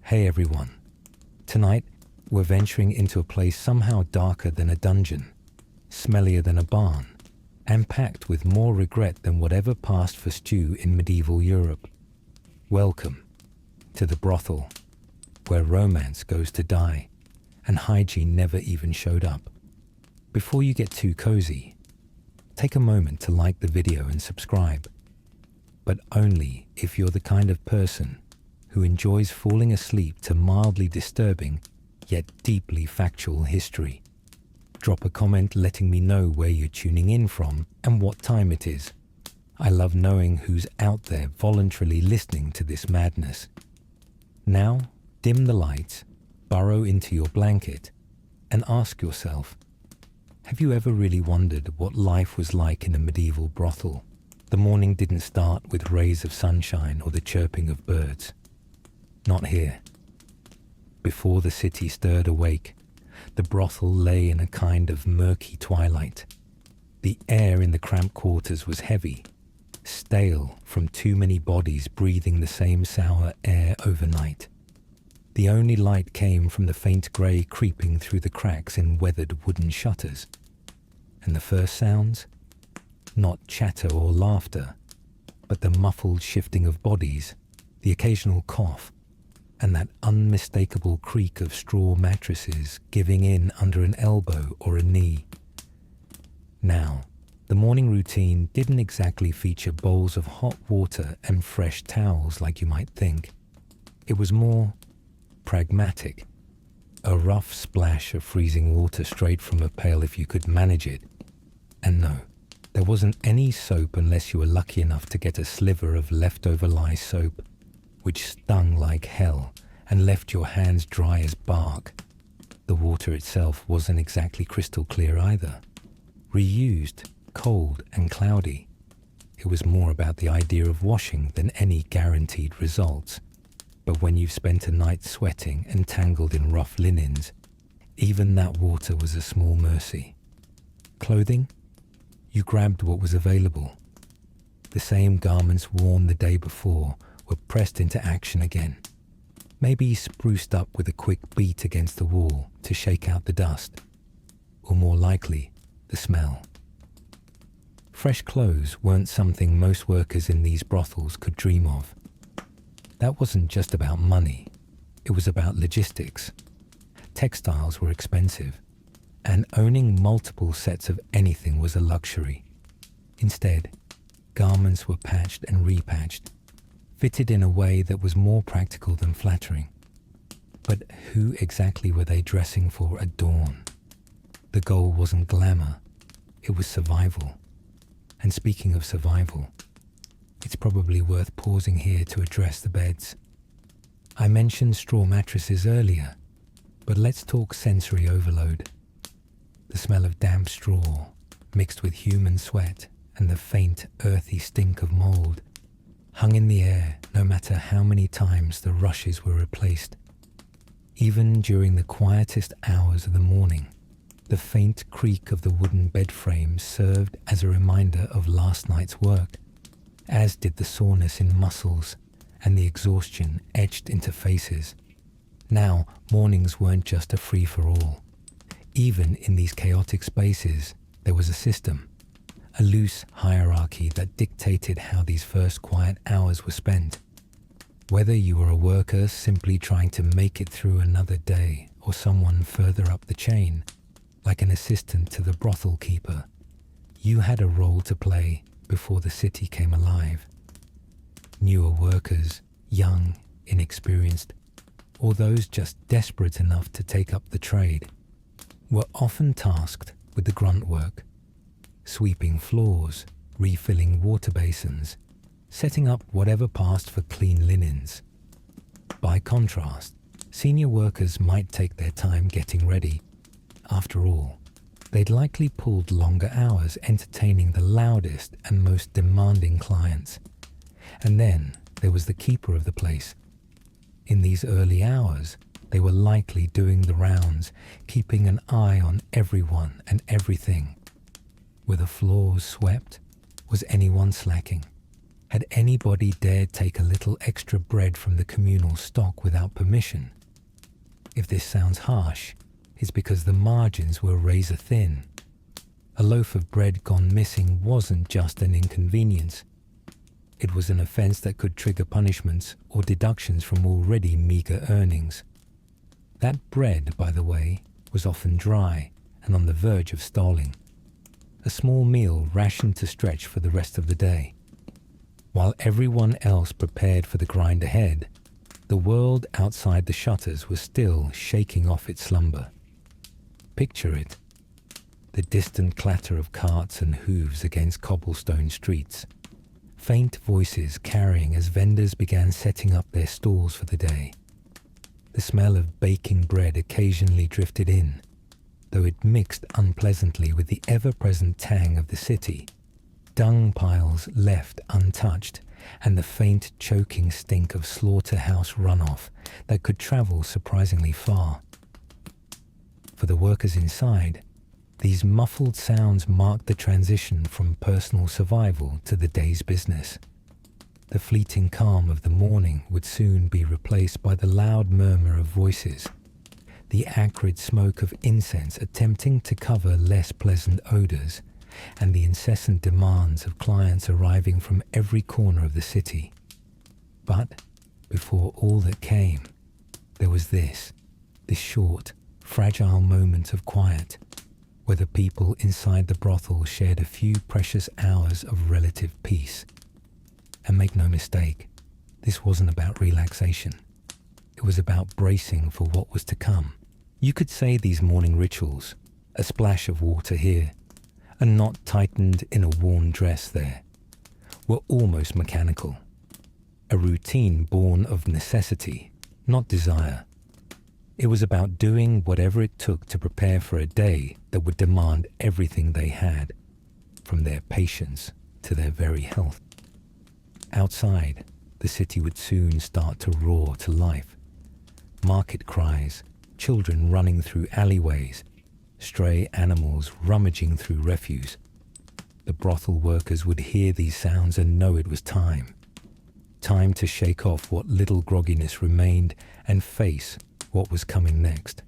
Hey everyone. Tonight, we're venturing into a place somehow darker than a dungeon, smellier than a barn, and packed with more regret than whatever passed for stew in medieval Europe. Welcome to the brothel, where romance goes to die, and hygiene never even showed up. Before you get too cozy, take a moment to like the video and subscribe, but only if you're the kind of person who enjoys falling asleep to mildly disturbing yet deeply factual history. Drop a comment letting me know where you're tuning in from and what time it is. I love knowing who's out there voluntarily listening to this madness. Now, dim the lights, burrow into your blanket, and ask yourself, have you ever really wondered what life was like in a medieval brothel? The morning didn't start with rays of sunshine or the chirping of birds. Not here. Before the city stirred awake, the brothel lay in a kind of murky twilight. The air in the cramped quarters was heavy, stale from too many bodies breathing the same sour air overnight. The only light came from the faint grey creeping through the cracks in weathered wooden shutters. And the first sounds? Not chatter or laughter, but the muffled shifting of bodies, the occasional cough, and that unmistakable creak of straw mattresses giving in under an elbow or a knee. Now, the morning routine didn't exactly feature bowls of hot water and fresh towels like you might think. It was more pragmatic. A rough splash of freezing water straight from a pail if you could manage it. And no, there wasn't any soap unless you were lucky enough to get a sliver of leftover lye soap, which stung like hell and left your hands dry as bark. The water itself wasn't exactly crystal clear either. Reused, cold and cloudy. It was more about the idea of washing than any guaranteed results. But when you've spent a night sweating and tangled in rough linens, even that water was a small mercy. Clothing? You grabbed what was available. The same garments worn the day before were pressed into action again, maybe spruced up with a quick beat against the wall to shake out the dust, or more likely, the smell. Fresh clothes weren't something most workers in these brothels could dream of. That wasn't just about money, it was about logistics. Textiles were expensive, and owning multiple sets of anything was a luxury. Instead, garments were patched and repatched, fitted in a way that was more practical than flattering. But who exactly were they dressing for at dawn? The goal wasn't glamour, it was survival. And speaking of survival, it's probably worth pausing here to address the beds. I mentioned straw mattresses earlier, but let's talk sensory overload. The smell of damp straw, mixed with human sweat and the faint, earthy stink of mold, hung in the air no matter how many times the rushes were replaced. Even during the quietest hours of the morning, the faint creak of the wooden bed frames served as a reminder of last night's work, as did the soreness in muscles and the exhaustion etched into faces. Now, mornings weren't just a free-for-all. Even in these chaotic spaces, there was a system, a loose hierarchy that dictated how these first quiet hours were spent. Whether you were a worker simply trying to make it through another day or someone further up the chain, like an assistant to the brothel keeper, you had a role to play before the city came alive. Newer workers, young, inexperienced, or those just desperate enough to take up the trade, were often tasked with the grunt work, sweeping floors, refilling water basins, setting up whatever passed for clean linens. By contrast, senior workers might take their time getting ready. After all, they'd likely pulled longer hours entertaining the loudest and most demanding clients. And then there was the keeper of the place. In these early hours, they were likely doing the rounds, keeping an eye on everyone and everything. Were the floors swept? Was anyone slacking? Had anybody dared take a little extra bread from the communal stock without permission? If this sounds harsh, it's because the margins were razor thin. A loaf of bread gone missing wasn't just an inconvenience. It was an offence that could trigger punishments or deductions from already meagre earnings. That bread, by the way, was often dry and on the verge of stalling. A small meal rationed to stretch for the rest of the day. While everyone else prepared for the grind ahead, the world outside the shutters was still shaking off its slumber. Picture it. The distant clatter of carts and hooves against cobblestone streets. Faint voices carrying as vendors began setting up their stalls for the day. The smell of baking bread occasionally drifted in, though it mixed unpleasantly with the ever-present tang of the city. Dung piles left untouched, and the faint choking stink of slaughterhouse runoff that could travel surprisingly far. For the workers inside, these muffled sounds marked the transition from personal survival to the day's business. The fleeting calm of the morning would soon be replaced by the loud murmur of voices, the acrid smoke of incense attempting to cover less pleasant odors, and the incessant demands of clients arriving from every corner of the city. But before all that came, there was this short, fragile moment of quiet, where the people inside the brothel shared a few precious hours of relative peace. And make no mistake, this wasn't about relaxation. It was about bracing for what was to come. You could say these morning rituals, a splash of water here, a knot tightened in a worn dress there, were almost mechanical. A routine born of necessity, not desire. It was about doing whatever it took to prepare for a day that would demand everything they had, from their patience to their very health. Outside, the city would soon start to roar to life. Market cries, children running through alleyways, stray animals rummaging through refuse. The brothel workers would hear these sounds and know it was time. Time to shake off what little grogginess remained and face what was coming next.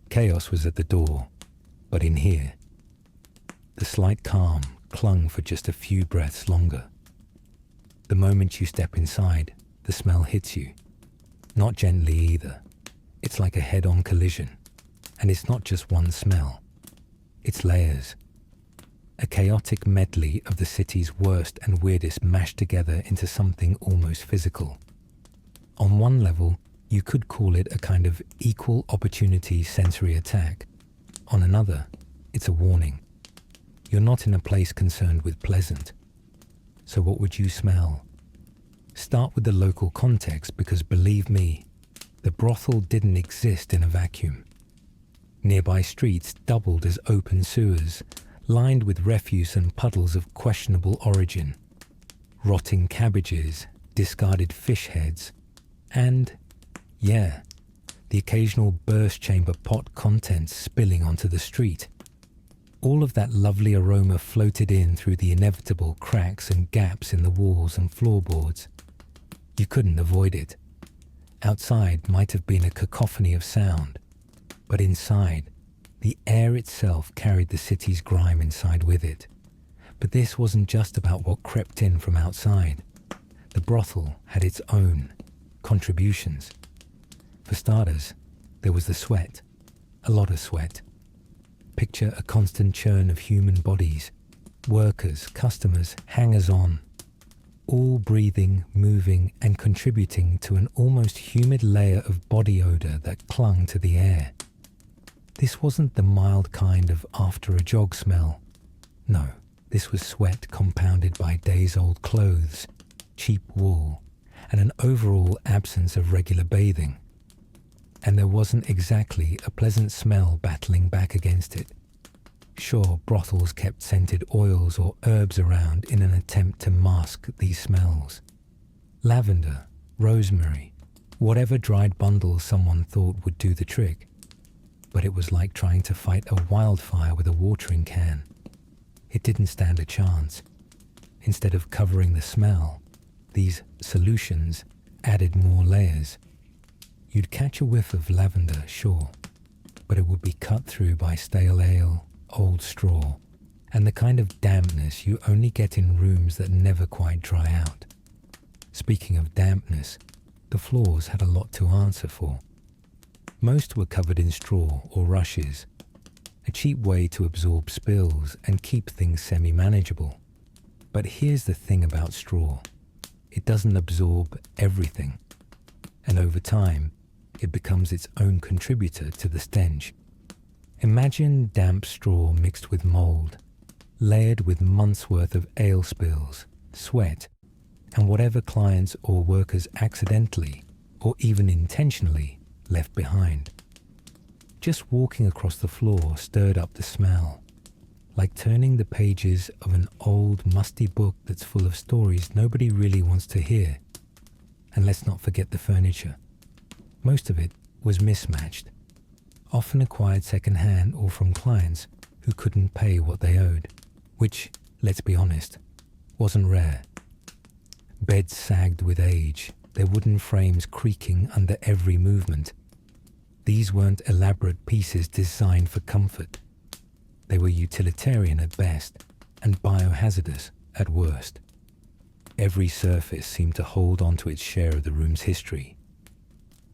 Chaos was at the door, but in here, the slight calm clung for just a few breaths longer. The moment you step inside, the smell hits you. Not gently either. It's like a head-on collision. And it's not just one smell. It's layers. A chaotic medley of the city's worst and weirdest mashed together into something almost physical. On one level, you could call it a kind of equal opportunity sensory attack. On another, it's a warning. You're not in a place concerned with pleasant. So what would you smell? Start with the local context, because believe me, the brothel didn't exist in a vacuum. Nearby streets doubled as open sewers, lined with refuse and puddles of questionable origin. Rotting cabbages, discarded fish heads, and, yeah, the occasional burst chamber pot contents spilling onto the street. All of that lovely aroma floated in through the inevitable cracks and gaps in the walls and floorboards. You couldn't avoid it. Outside might have been a cacophony of sound, but inside, the air itself carried the city's grime inside with it. But this wasn't just about what crept in from outside. The brothel had its own contributions. For starters, there was the sweat, a lot of sweat. Picture a constant churn of human bodies, workers, customers, hangers-on, all breathing, moving, and contributing to an almost humid layer of body odor that clung to the air. This wasn't the mild kind of after-a-jog smell. No, this was sweat compounded by days-old clothes, cheap wool, and an overall absence of regular bathing. And there wasn't exactly a pleasant smell battling back against it. Sure, brothels kept scented oils or herbs around in an attempt to mask these smells. Lavender, rosemary, whatever dried bundle someone thought would do the trick. But it was like trying to fight a wildfire with a watering can. It didn't stand a chance. Instead of covering the smell, these solutions added more layers. You'd catch a whiff of lavender, sure, but it would be cut through by stale ale, old straw, and the kind of dampness you only get in rooms that never quite dry out. Speaking of dampness, the floors had a lot to answer for. Most were covered in straw or rushes, a cheap way to absorb spills and keep things semi-manageable. But here's the thing about straw. It doesn't absorb everything, and over time, it becomes its own contributor to the stench. Imagine damp straw mixed with mold, layered with months' worth of ale spills, sweat, and whatever clients or workers accidentally, or even intentionally, left behind. Just walking across the floor stirred up the smell, like turning the pages of an old, musty book that's full of stories nobody really wants to hear. And let's not forget the furniture. Most of it was mismatched, often acquired second-hand or from clients who couldn't pay what they owed, which, let's be honest, wasn't rare. Beds sagged with age, their wooden frames creaking under every movement. These weren't elaborate pieces designed for comfort. They were utilitarian at best and biohazardous at worst. Every surface seemed to hold on to its share of the room's history.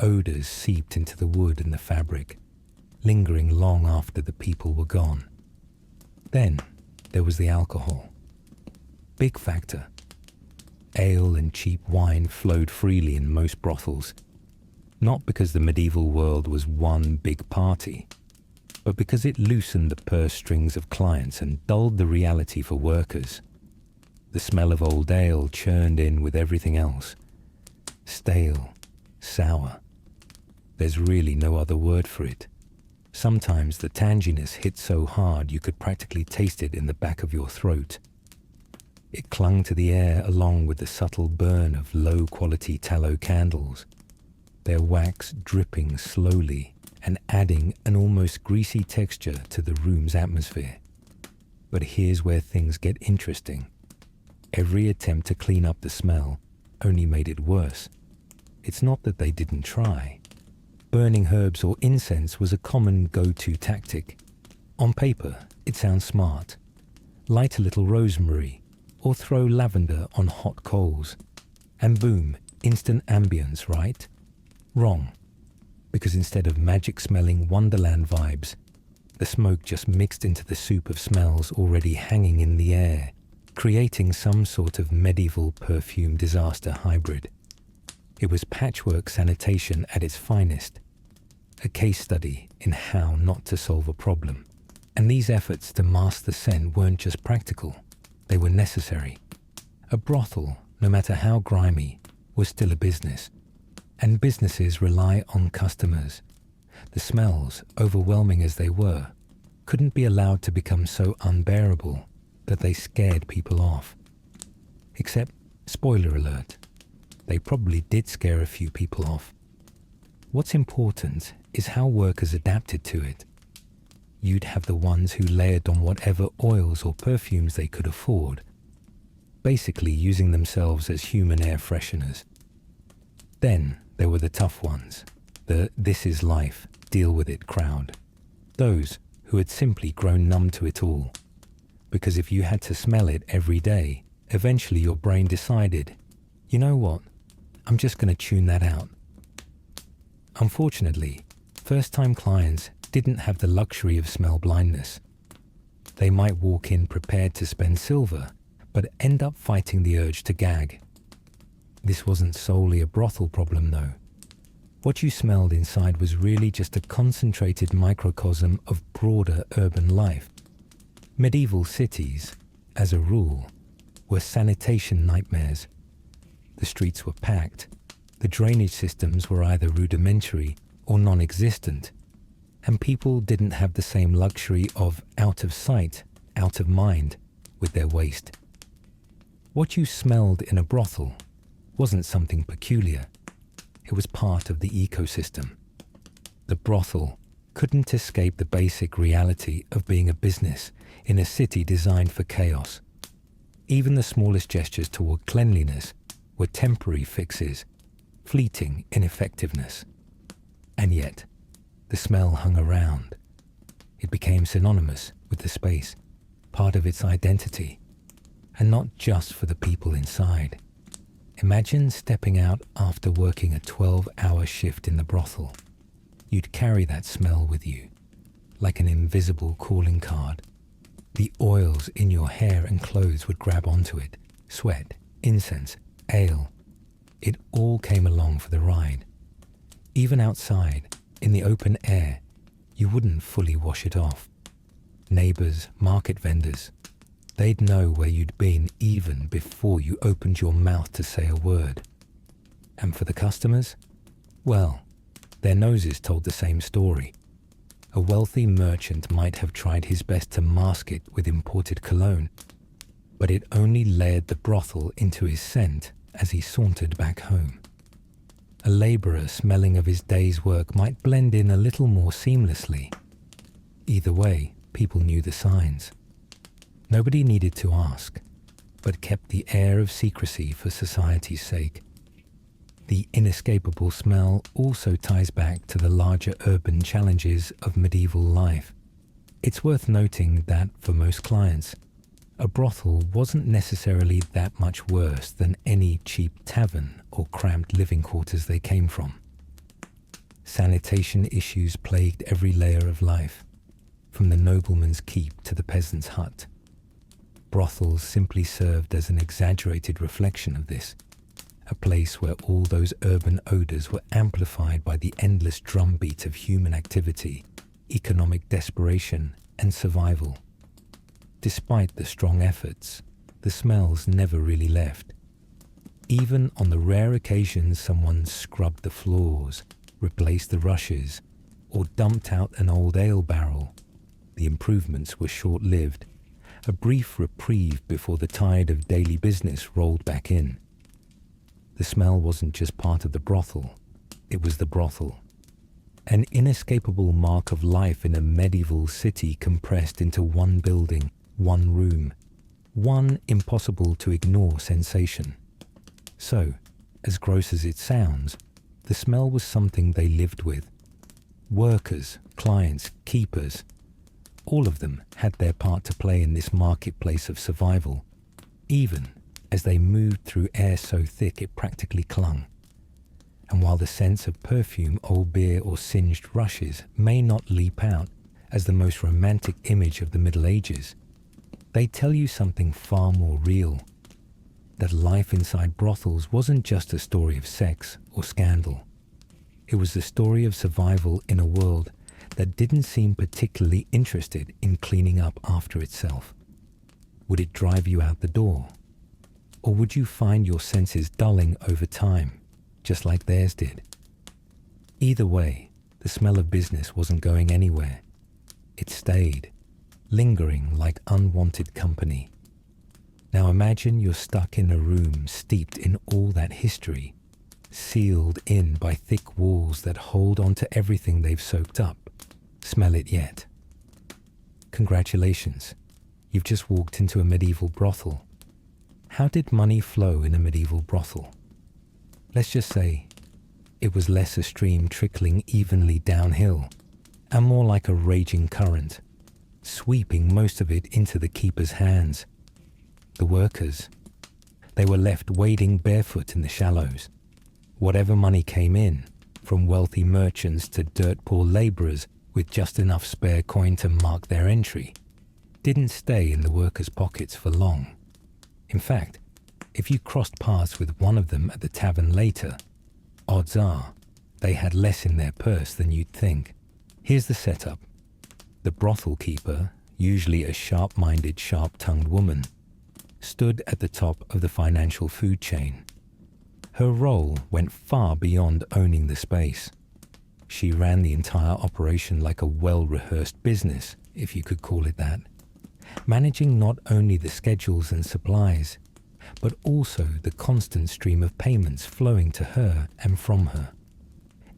Odors seeped into the wood and the fabric, lingering long after the people were gone. Then there was the alcohol. Big factor. Ale and cheap wine flowed freely in most brothels, not because the medieval world was one big party, but because it loosened the purse strings of clients and dulled the reality for workers. The smell of old ale churned in with everything else. Stale, sour. There's really no other word for it. Sometimes the tanginess hit so hard you could practically taste it in the back of your throat. It clung to the air along with the subtle burn of low-quality tallow candles, their wax dripping slowly and adding an almost greasy texture to the room's atmosphere. But here's where things get interesting. Every attempt to clean up the smell only made it worse. It's not that they didn't try. Burning herbs or incense was a common go-to tactic. On paper, it sounds smart. Light a little rosemary, or throw lavender on hot coals. And boom, instant ambience, right? Wrong. Because instead of magic-smelling Wonderland vibes, the smoke just mixed into the soup of smells already hanging in the air, creating some sort of medieval perfume disaster hybrid. It was patchwork sanitation at its finest, a case study in how not to solve a problem. And these efforts to mask the scent weren't just practical, they were necessary. A brothel, no matter how grimy, was still a business. And businesses rely on customers. The smells, overwhelming as they were, couldn't be allowed to become so unbearable that they scared people off. Except, spoiler alert, they probably did scare a few people off. What's important is how workers adapted to it. You'd have the ones who layered on whatever oils or perfumes they could afford, basically using themselves as human air fresheners. Then there were the tough ones, the "this is life, deal with it" crowd. Those who had simply grown numb to it all. Because if you had to smell it every day, eventually your brain decided, you know what, I'm just going to tune that out. Unfortunately, first-time clients didn't have the luxury of smell blindness. They might walk in prepared to spend silver, but end up fighting the urge to gag. This wasn't solely a brothel problem, though. What you smelled inside was really just a concentrated microcosm of broader urban life. Medieval cities, as a rule, were sanitation nightmares. The streets were packed. The drainage systems were either rudimentary or non-existent, and people didn't have the same luxury of out of sight, out of mind with their waste. What you smelled in a brothel wasn't something peculiar. It was part of the ecosystem. The brothel couldn't escape the basic reality of being a business in a city designed for chaos. Even the smallest gestures toward cleanliness were temporary fixes, fleeting ineffectiveness. And yet, the smell hung around. It became synonymous with the space, part of its identity, and not just for the people inside. Imagine stepping out after working a 12-hour shift in the brothel. You'd carry that smell with you, like an invisible calling card. The oils in your hair and clothes would grab onto it. Sweat, incense, ale. It all came along for the ride. Even outside, in the open air, you wouldn't fully wash it off. Neighbors, market vendors, they'd know where you'd been even before you opened your mouth to say a word. And for the customers, well, their noses told the same story. A wealthy merchant might have tried his best to mask it with imported cologne, but it only layered the brothel into his scent as he sauntered back home. A laborer smelling of his day's work might blend in a little more seamlessly. Either way, people knew the signs. Nobody needed to ask, but kept the air of secrecy for society's sake. The inescapable smell also ties back to the larger urban challenges of medieval life. It's worth noting that for most clients, a brothel wasn't necessarily that much worse than any cheap tavern or cramped living quarters they came from. Sanitation issues plagued every layer of life, from the nobleman's keep to the peasant's hut. Brothels simply served as an exaggerated reflection of this, a place where all those urban odors were amplified by the endless drumbeat of human activity, economic desperation, and survival. Despite the strong efforts, the smells never really left. Even on the rare occasions someone scrubbed the floors, replaced the rushes, or dumped out an old ale barrel, the improvements were short-lived, a brief reprieve before the tide of daily business rolled back in. The smell wasn't just part of the brothel, it was the brothel. An inescapable mark of life in a medieval city compressed into one building, one room, one impossible-to-ignore sensation. So, as gross as it sounds, the smell was something they lived with. Workers, clients, keepers, all of them had their part to play in this marketplace of survival, even as they moved through air so thick it practically clung. And while the sense of perfume, old beer, or singed rushes may not leap out as the most romantic image of the Middle Ages, they tell you something far more real, that life inside brothels wasn't just a story of sex or scandal. It was the story of survival in a world that didn't seem particularly interested in cleaning up after itself. Would it drive you out the door? Or would you find your senses dulling over time, just like theirs did? Either way, the smell of business wasn't going anywhere. It stayed, lingering like unwanted company. Now imagine you're stuck in a room steeped in all that history, sealed in by thick walls that hold on to everything they've soaked up. Smell it yet? Congratulations, you've just walked into a medieval brothel. How did money flow in a medieval brothel? Let's just say it was less a stream trickling evenly downhill and more like a raging current, sweeping most of it into the keeper's hands. The workers, they were left wading barefoot in the shallows. Whatever money came in, from wealthy merchants to dirt-poor laborers with just enough spare coin to mark their entry, didn't stay in the workers' pockets for long. In fact, if you crossed paths with one of them at the tavern later, odds are they had less in their purse than you'd think. Here's the setup. The brothel keeper, usually a sharp-minded, sharp-tongued woman, stood at the top of the financial food chain. Her role went far beyond owning the space. She ran the entire operation like a well-rehearsed business, if you could call it that, managing not only the schedules and supplies, but also the constant stream of payments flowing to her and from her.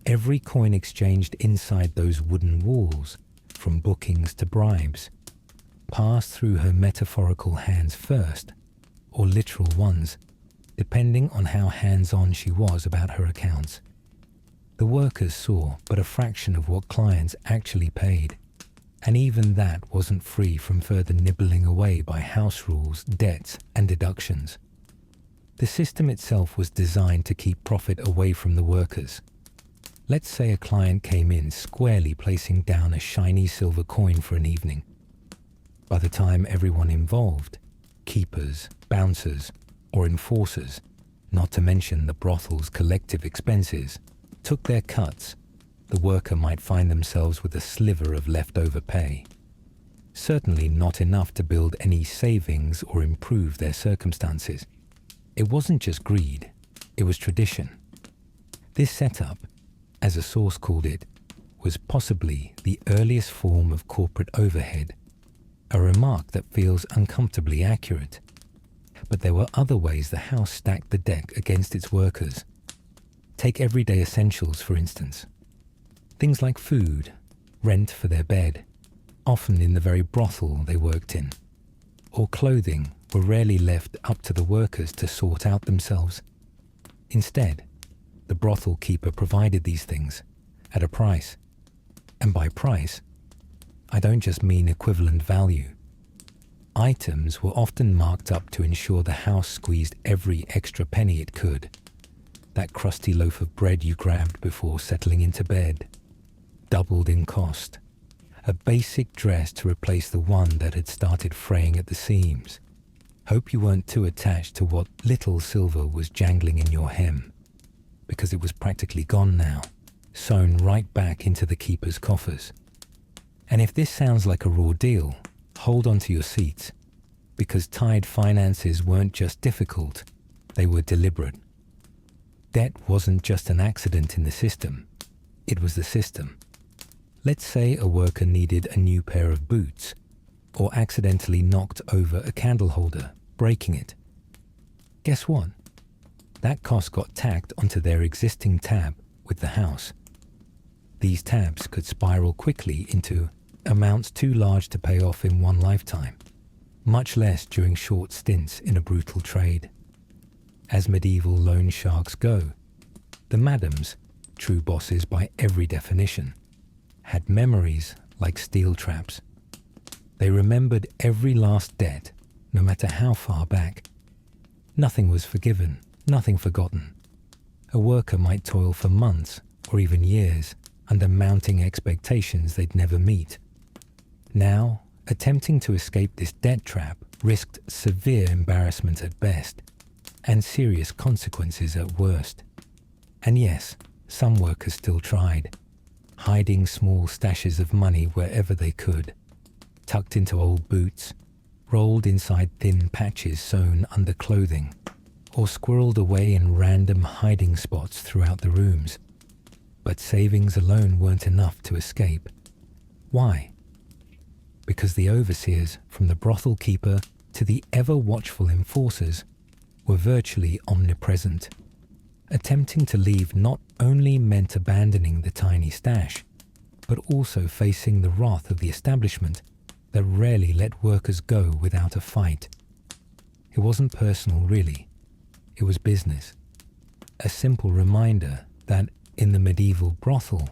Every coin exchanged inside those wooden walls, from bookings to bribes, passed through her metaphorical hands first, or literal ones, depending on how hands-on she was about her accounts. The workers saw but a fraction of what clients actually paid, and even that wasn't free from further nibbling away by house rules, debts, and deductions. The system itself was designed to keep profit away from the workers. Let's say a client came in squarely placing down a shiny silver coin for an evening. By the time everyone involved, keepers, bouncers, or enforcers, not to mention the brothel's collective expenses, took their cuts, the worker might find themselves with a sliver of leftover pay. Certainly not enough to build any savings or improve their circumstances. It wasn't just greed, it was tradition. This setup, as a source called it, was possibly the earliest form of corporate overhead, a remark that feels uncomfortably accurate. But there were other ways the house stacked the deck against its workers. Take everyday essentials, for instance. Things like food, rent for their bed, often in the very brothel they worked in, or clothing were rarely left up to the workers to sort out themselves. Instead, the brothel keeper provided these things at a price. And by price, I don't just mean equivalent value. Items were often marked up to ensure the house squeezed every extra penny it could. That crusty loaf of bread you grabbed before settling into bed doubled in cost. A basic dress to replace the one that had started fraying at the seams. Hope you weren't too attached to what little silver was jangling in your hem, because it was practically gone now, sewn right back into the keeper's coffers. And if this sounds like a raw deal, hold on to your seats, because tied finances weren't just difficult, they were deliberate. Debt wasn't just an accident in the system, it was the system. Let's say a worker needed a new pair of boots, or accidentally knocked over a candle holder, breaking it. Guess what? That cost got tacked onto their existing tab with the house. These tabs could spiral quickly into amounts too large to pay off in one lifetime, much less during short stints in a brutal trade. As medieval loan sharks go, the madams, true bosses by every definition, had memories like steel traps. They remembered every last debt, no matter how far back. Nothing was forgiven, nothing forgotten. A worker might toil for months or even years under mounting expectations they'd never meet. Now, attempting to escape this debt trap risked severe embarrassment at best and serious consequences at worst. And yes, some workers still tried, hiding small stashes of money wherever they could, tucked into old boots, rolled inside thin patches sewn under clothing, or squirreled away in random hiding spots throughout the rooms. But savings alone weren't enough to escape. Why? Because the overseers, from the brothel keeper to the ever-watchful enforcers, were virtually omnipresent. Attempting to leave not only meant abandoning the tiny stash, but also facing the wrath of the establishment that rarely let workers go without a fight. It wasn't personal, really. It was business. A simple reminder that in the medieval brothel,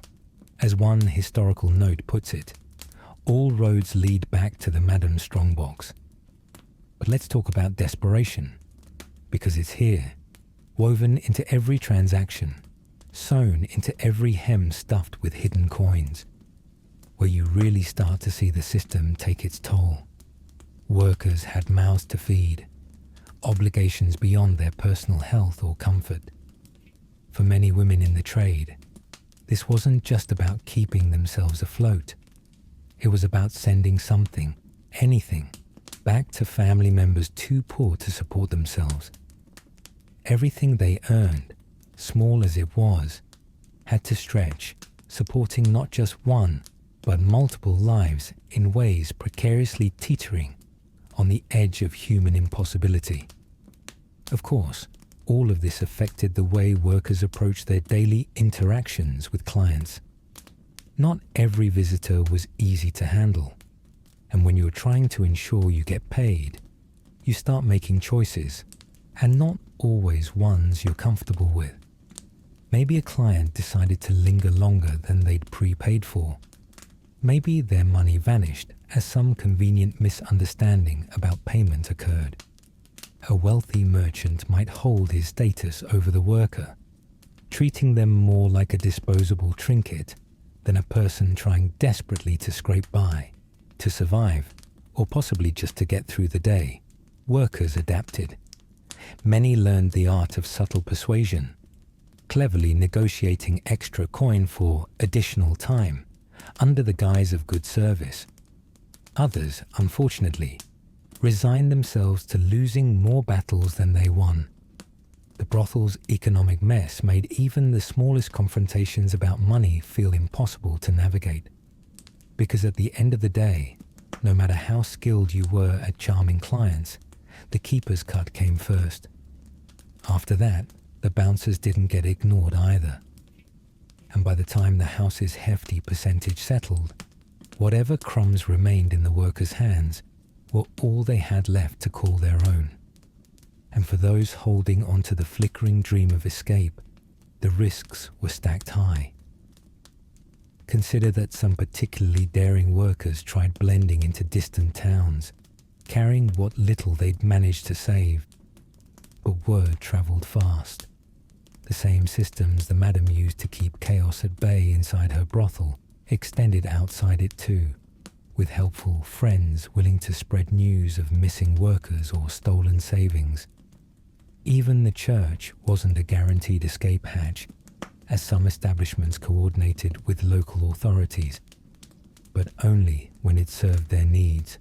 as one historical note puts it, all roads lead back to the Madame Strongbox. But let's talk about desperation, because it's here, woven into every transaction, sewn into every hem stuffed with hidden coins, where you really start to see the system take its toll. Workers had mouths to feed, obligations beyond their personal health or comfort. For many women in the trade, this wasn't just about keeping themselves afloat. It was about sending something, anything, back to family members too poor to support themselves. Everything they earned, small as it was, had to stretch, supporting not just one, but multiple lives in ways precariously teetering on the edge of human impossibility. Of course, all of this affected the way workers approached their daily interactions with clients. Not every visitor was easy to handle, and when you were trying to ensure you get paid, you start making choices, and not always ones you're comfortable with. Maybe a client decided to linger longer than they'd prepaid for. Maybe their money vanished as some convenient misunderstanding about payment occurred. A wealthy merchant might hold his status over the worker, treating them more like a disposable trinket than a person trying desperately to scrape by, to survive, or possibly just to get through the day. Workers adapted. Many learned the art of subtle persuasion, cleverly negotiating extra coin for additional time under the guise of good service. Others, unfortunately, resigned themselves to losing more battles than they won. The brothel's economic mess made even the smallest confrontations about money feel impossible to navigate. Because at the end of the day, no matter how skilled you were at charming clients, the keeper's cut came first. After that, the bouncers didn't get ignored either. And by the time the house's hefty percentage settled, whatever crumbs remained in the workers' hands were all they had left to call their own. And for those holding onto the flickering dream of escape, the risks were stacked high. Consider that some particularly daring workers tried blending into distant towns, carrying what little they'd managed to save. But word travelled fast. The same systems the madam used to keep chaos at bay inside her brothel extended outside it too, with helpful friends willing to spread news of missing workers or stolen savings. Even the church wasn't a guaranteed escape hatch, as some establishments coordinated with local authorities, but only when it served their needs.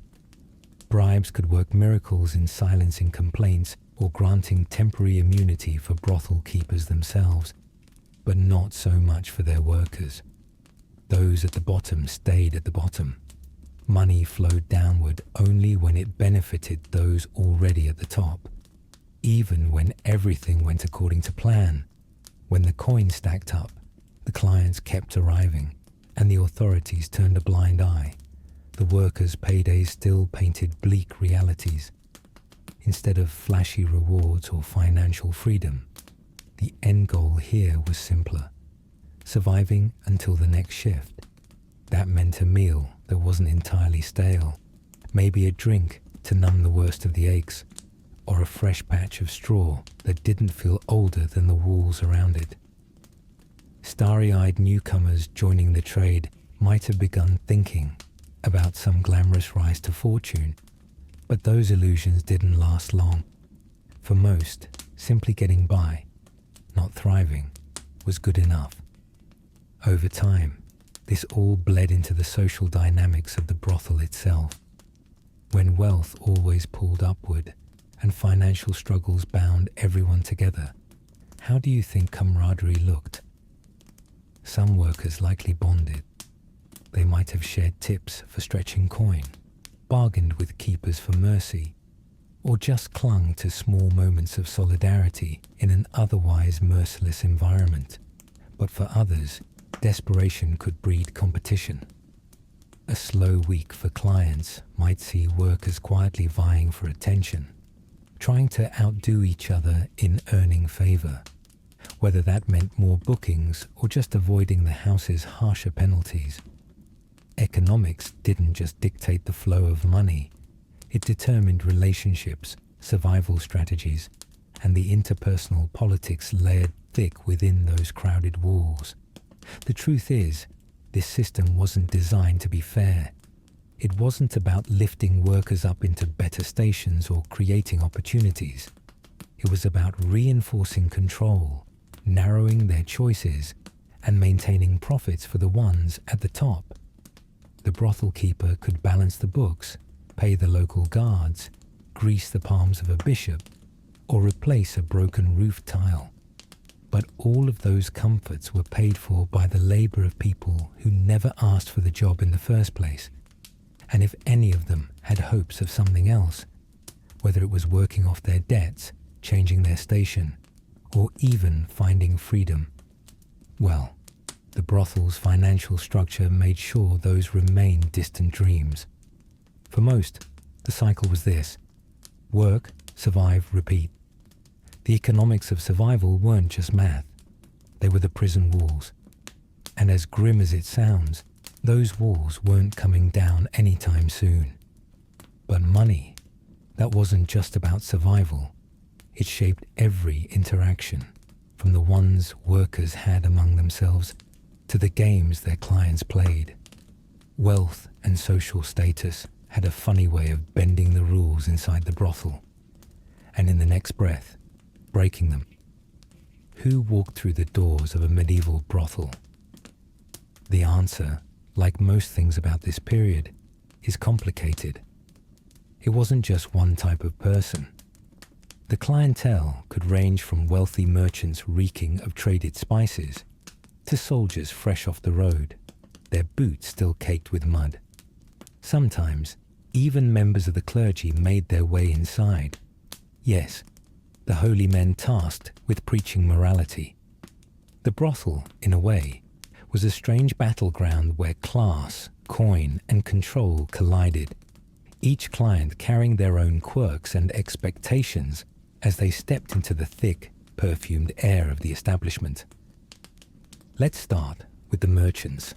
Bribes could work miracles in silencing complaints or granting temporary immunity for brothel keepers themselves, but not so much for their workers. Those at the bottom stayed at the bottom. Money flowed downward only when it benefited those already at the top. Even when everything went according to plan, when the coin stacked up, the clients kept arriving, and the authorities turned a blind eye, the workers' paydays still painted bleak realities. Instead of flashy rewards or financial freedom, the end goal here was simpler: surviving until the next shift. That meant a meal that wasn't entirely stale, maybe a drink to numb the worst of the aches, or a fresh patch of straw that didn't feel older than the walls around it. Starry-eyed newcomers joining the trade might have begun thinking about some glamorous rise to fortune, but those illusions didn't last long. For most, simply getting by, not thriving, was good enough. Over time, this all bled into the social dynamics of the brothel itself. When wealth always pulled upward and financial struggles bound everyone together, how do you think camaraderie looked? Some workers likely bonded. They might have shared tips for stretching coin, bargained with keepers for mercy, or just clung to small moments of solidarity in an otherwise merciless environment. But for others, desperation could breed competition. A slow week for clients might see workers quietly vying for attention, trying to outdo each other in earning favor, whether that meant more bookings or just avoiding the house's harsher penalties. Economics didn't just dictate the flow of money, it determined relationships, survival strategies, and the interpersonal politics layered thick within those crowded walls. The truth is, this system wasn't designed to be fair. It wasn't about lifting workers up into better stations or creating opportunities. It was about reinforcing control, narrowing their choices, and maintaining profits for the ones at the top. The brothel keeper could balance the books, pay the local guards, grease the palms of a bishop, or replace a broken roof tile. But all of those comforts were paid for by the labor of people who never asked for the job in the first place. And if any of them had hopes of something else, whether it was working off their debts, changing their station, or even finding freedom, well, the brothel's financial structure made sure those remained distant dreams. For most, the cycle was this: Work, survive, repeat. The economics of survival weren't just math. They were the prison walls. And as grim as it sounds, those walls weren't coming down anytime soon. But money, that wasn't just about survival. It shaped every interaction, from the ones workers had among themselves to the games their clients played. Wealth and social status had a funny way of bending the rules inside the brothel, and in the next breath, breaking them. Who walked through the doors of a medieval brothel? The answer, like most things about this period, is complicated. It wasn't just one type of person. The clientele could range from wealthy merchants reeking of traded spices to soldiers fresh off the road, their boots still caked with mud. Sometimes, even members of the clergy made their way inside. Yes, the holy men tasked with preaching morality. The brothel, in a way, was a strange battleground where class, coin, and control collided, each client carrying their own quirks and expectations as they stepped into the thick, perfumed air of the establishment. Let's start with the merchants.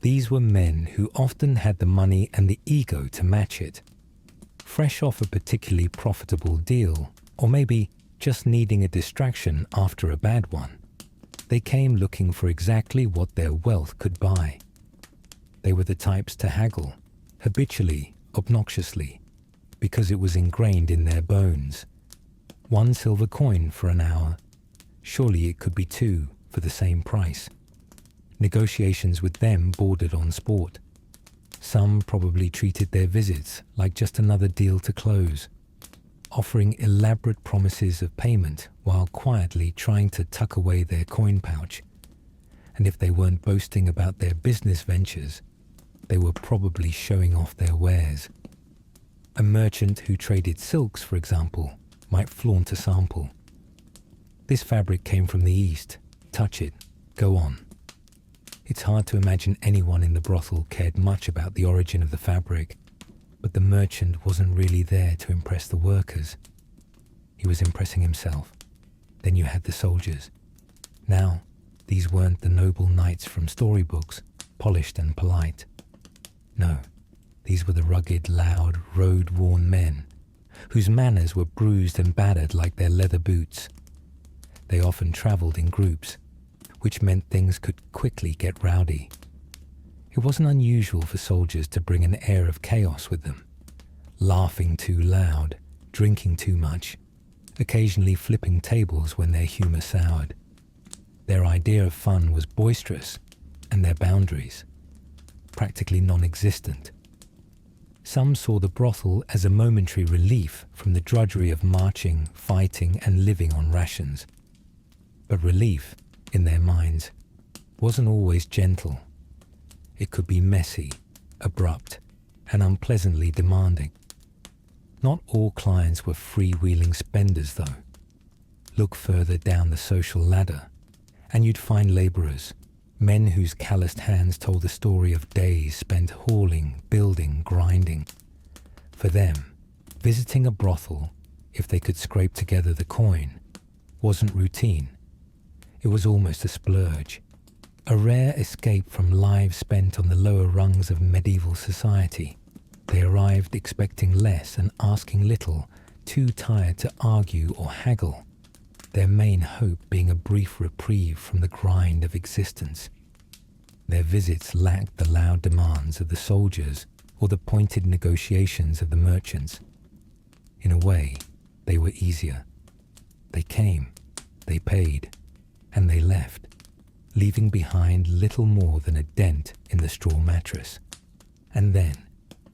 These were men who often had the money and the ego to match it. Fresh off a particularly profitable deal, or maybe just needing a distraction after a bad one, they came looking for exactly what their wealth could buy. They were the types to haggle, habitually, obnoxiously, because it was ingrained in their bones. 1 silver coin for an hour. Surely it could be 2 for the same price. Negotiations with them bordered on sport. Some probably treated their visits like just another deal to close, offering elaborate promises of payment while quietly trying to tuck away their coin pouch. And if they weren't boasting about their business ventures, they were probably showing off their wares. A merchant who traded silks, for example, might flaunt a sample. This fabric came from the East. Touch it. Go on. It's hard to imagine anyone in the brothel cared much about the origin of the fabric, but the merchant wasn't really there to impress the workers. He was impressing himself. Then you had the soldiers. Now, these weren't the noble knights from storybooks, polished and polite. No, these were the rugged, loud, road-worn men, whose manners were bruised and battered like their leather boots. They often traveled in groups, which meant things could quickly get rowdy. It wasn't unusual for soldiers to bring an air of chaos with them, laughing too loud, drinking too much, occasionally flipping tables when their humor soured. Their idea of fun was boisterous, and their boundaries practically non-existent. Some saw the brothel as a momentary relief from the drudgery of marching, fighting, and living on rations. But relief, in their minds, wasn't always gentle. It could be messy, abrupt, and unpleasantly demanding. Not all clients were freewheeling spenders, though. Look further down the social ladder, and you'd find laborers, men whose calloused hands told the story of days spent hauling, building, grinding. For them, visiting a brothel, if they could scrape together the coin, wasn't routine. It was almost a splurge, a rare escape from lives spent on the lower rungs of medieval society. They arrived expecting less and asking little, too tired to argue or haggle, their main hope being a brief reprieve from the grind of existence. Their visits lacked the loud demands of the soldiers or the pointed negotiations of the merchants. In a way, they were easier. They came, they paid, and they left, leaving behind little more than a dent in the straw mattress. And then,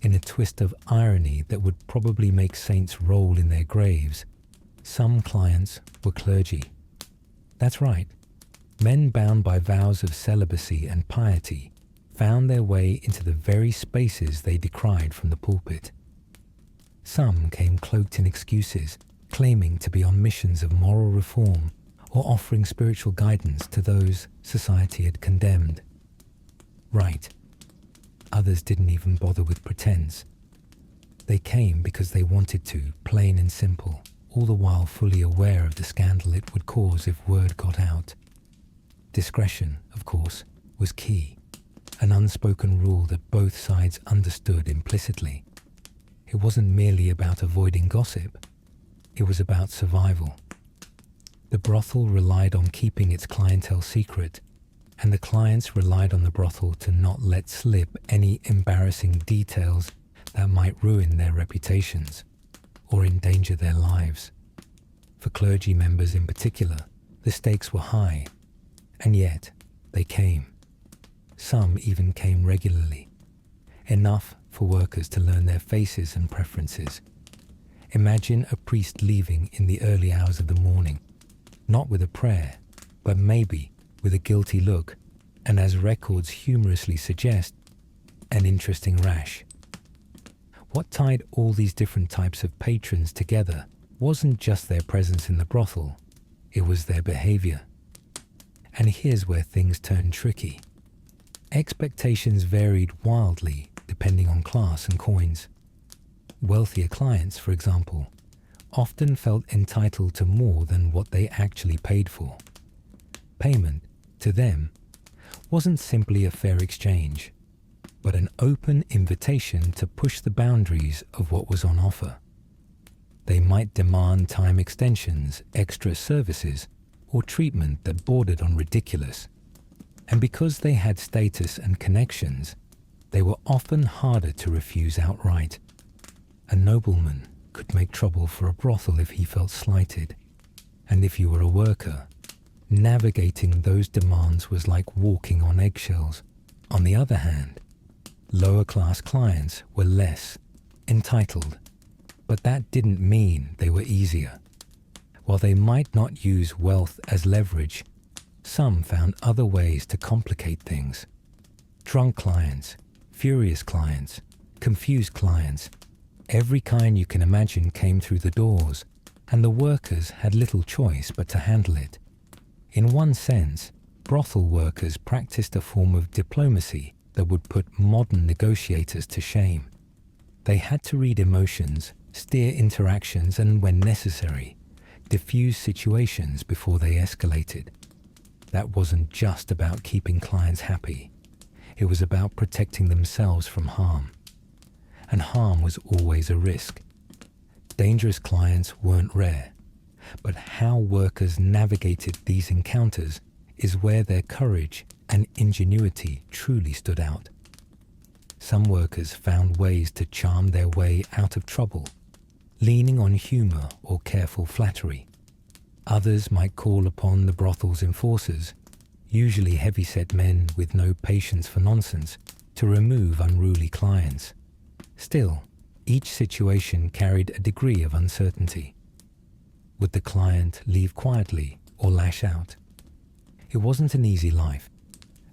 in a twist of irony that would probably make saints roll in their graves, some clients were clergy. That's right. Men bound by vows of celibacy and piety found their way into the very spaces they decried from the pulpit. Some came cloaked in excuses, claiming to be on missions of moral reform or offering spiritual guidance to those society had condemned. Right. Others didn't even bother with pretense. They came because they wanted to, plain and simple, all the while fully aware of the scandal it would cause if word got out. Discretion, of course, was key, an unspoken rule that both sides understood implicitly. It wasn't merely about avoiding gossip, it was about survival. The brothel relied on keeping its clientele secret, and the clients relied on the brothel to not let slip any embarrassing details that might ruin their reputations or endanger their lives. For clergy members in particular, the stakes were high, and yet they came. Some even came regularly, enough for workers to learn their faces and preferences. Imagine a priest leaving in the early hours of the morning, not with a prayer, but maybe with a guilty look, and as records humorously suggest, an interesting rash. What tied all these different types of patrons together wasn't just their presence in the brothel, it was their behavior. And here's where things turned tricky. Expectations varied wildly depending on class and coins. Wealthier clients, for example, often felt entitled to more than what they actually paid for. Payment, to them, wasn't simply a fair exchange, but an open invitation to push the boundaries of what was on offer. They might demand time extensions, extra services, or treatment that bordered on ridiculous. And because they had status and connections, they were often harder to refuse outright. A nobleman could make trouble for a brothel if he felt slighted. And if you were a worker, navigating those demands was like walking on eggshells. On the other hand, lower class clients were less entitled, but that didn't mean they were easier. While they might not use wealth as leverage, some found other ways to complicate things. Drunk clients, furious clients, confused clients, every kind you can imagine came through the doors, and the workers had little choice but to handle it. In one sense, brothel workers practiced a form of diplomacy that would put modern negotiators to shame. They had to read emotions, steer interactions, and when necessary, diffuse situations before they escalated. That wasn't just about keeping clients happy. It was about protecting themselves from harm. And harm was always a risk. Dangerous clients weren't rare, but how workers navigated these encounters is where their courage and ingenuity truly stood out. Some workers found ways to charm their way out of trouble, leaning on humor or careful flattery. Others might call upon the brothel's enforcers, usually heavy-set men with no patience for nonsense, to remove unruly clients. Still, each situation carried a degree of uncertainty. Would the client leave quietly or lash out? It wasn't an easy life,